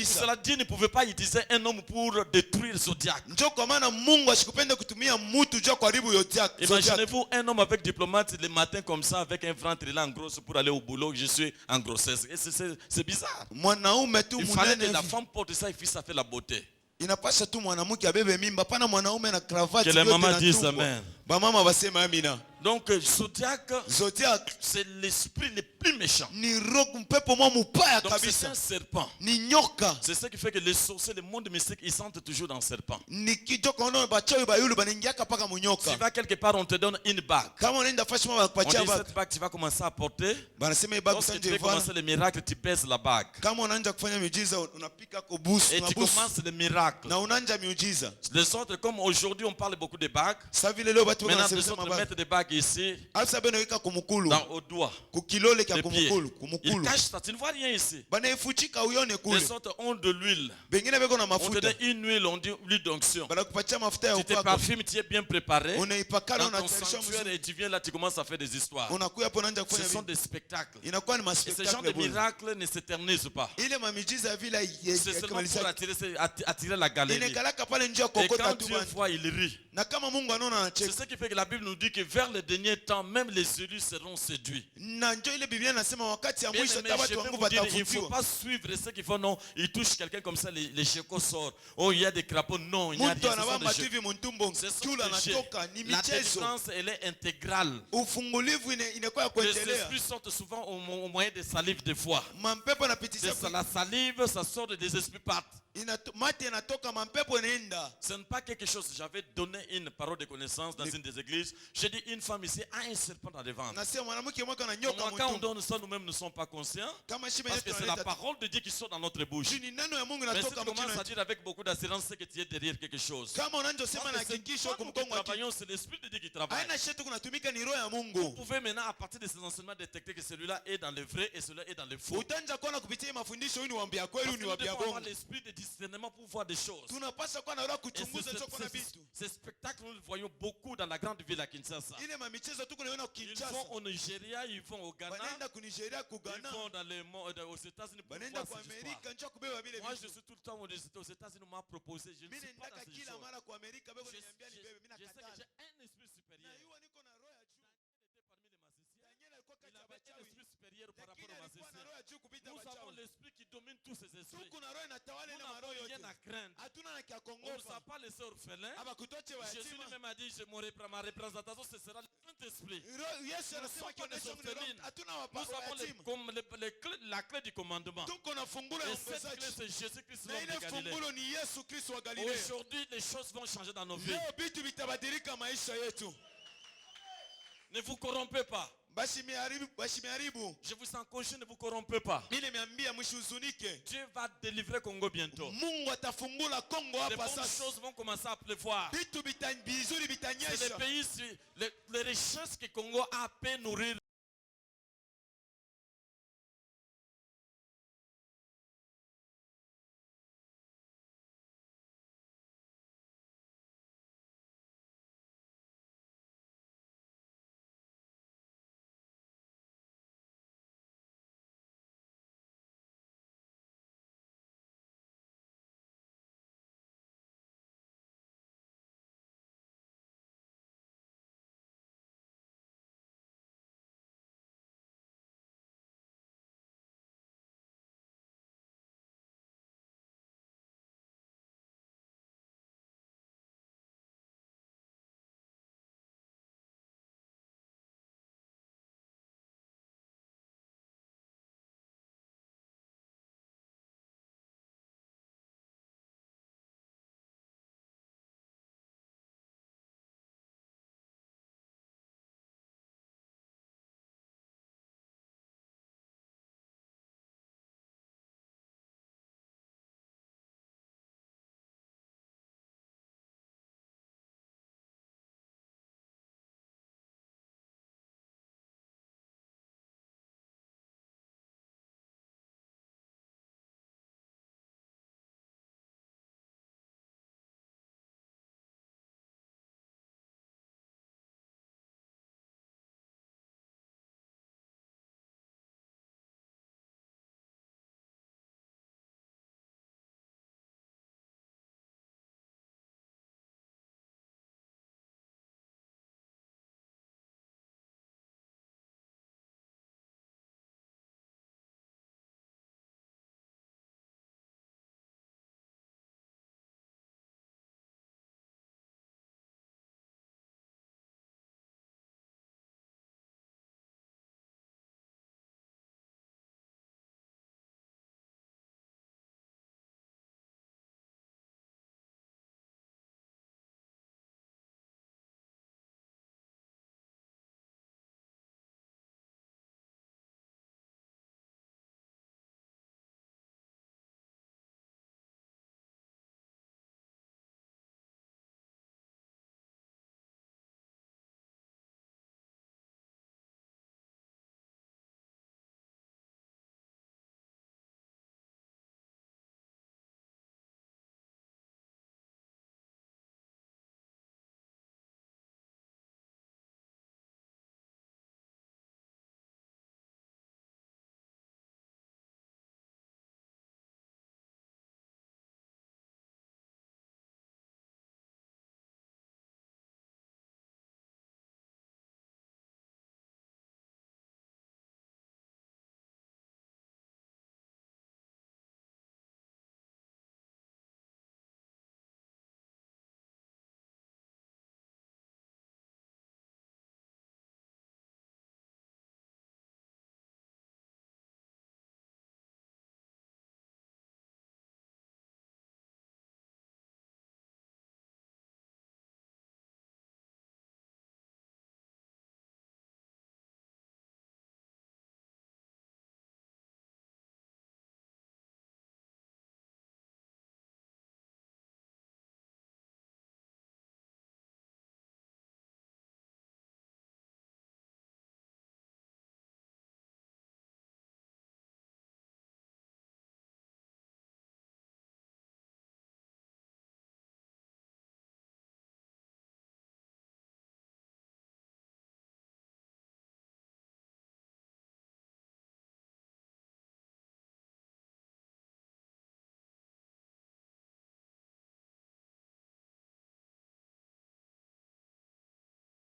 cela que Dieu ne pouvait pas utiliser un homme pour détruire Zodiac. Imaginez-vous un homme avec diplomate le matin comme ça, avec un ventre là en grosse pour aller au boulot, je suis en grossesse. C'est bizarre. Il fallait que la femme porte ça et puis ça fait la beauté. Que les mamans disent amen. Donc Zodiac, c'est l'esprit le plus méchant. Donc c'est un serpent. C'est ce qui fait que les sorciers, le monde mystique, ils sentent toujours dans le serpent. Si tu vas quelque part, on te donne une bague. On dit cette bague, tu vas commencer à porter. Lorsque tu vas commencer le miracle, tu pèses la bague. Et tu commences le miracle. Les autres, comme aujourd'hui on parle beaucoup de bagues, maintenant les autres mettent des bagues ici, au doigt, des pieds. Ils cachent ça, tu ne vois rien ici. Les autres ont de l'huile. On te donne une huile, on dit huile d'onction. Tu te parfumes, tu es bien préparé dans ton sanctuaire et tu viens là, tu commences à faire des histoires. Ce sont des spectacles. Et ce genre de miracles ne s'éternisent pas. C'est seulement pour attirer la galerie. Et quand Dieu voit, il rit. C'est ce qui fait que la Bible nous dit que vers le dernier temps, même les élus seront séduits. Mais je peux vous dire, il ne faut pas suivre ceux qui font non, ils touchent quelqu'un comme ça, les checos sortent. Oh, il y a des crapauds. Non, il n'y a rien. Ce sont des jets. La délivrance, elle est intégrale. Les esprits sortent souvent au moyen des salives des fois. La salive, ça sort des esprits partent. Ce n'est pas quelque chose. J'avais donné une parole de connaissance dans une des églises. J'ai dit une femme ici a un serpent dans le ventre. Quand on donne ça, nous-mêmes ne sommes pas conscients. Parce que c'est la parole de Dieu qui sort dans notre bouche. Mais si tu commences à dire avec beaucoup d'assurance, c'est que tu es derrière quelque chose. Nous travaillons, c'est l'esprit de Dieu qui travaille. Vous pouvez maintenant, à partir de ces enseignements, détecter que celui-là est dans le vrai et celui-là est dans le faux. Nous devons avoir l'esprit de discernement pour voir des choses. Ces spectacles, nous le voyons beaucoup dans la grande ville à Kinshasa. Ils vont au Nigeria, ils vont au Ghana, ils vont aux États-Unis pour voir ces histoires. Moi, je suis tout le temps aux États-Unis, on m'a proposé. Je ne suis pas dans ces choses. Je sais que j'ai un esprit supérieur. Il avait un esprit supérieur par rapport aux magiciens. Nous avons l'esprit qui domine tous ces esprits. Nous n'avons rien à craindre. On ne nous a pas laissé orphelins. Jésus lui-même a dit, ma représentation, ce sera le Saint-Esprit. Nous ne sommes pas des orphelines. Nous avons la clé du commandement. Et cette clé, c'est Jésus-Christ, l'homme de Galilée. Aujourd'hui, les choses vont changer dans nos vies. Ne vous corrompez pas. Je vous encourage, ne vous corrompez pas. Dieu va délivrer Congo bientôt. Les bonnes choses vont commencer à pleuvoir. C'est les pays, les richesses que Congo a pu nourrir.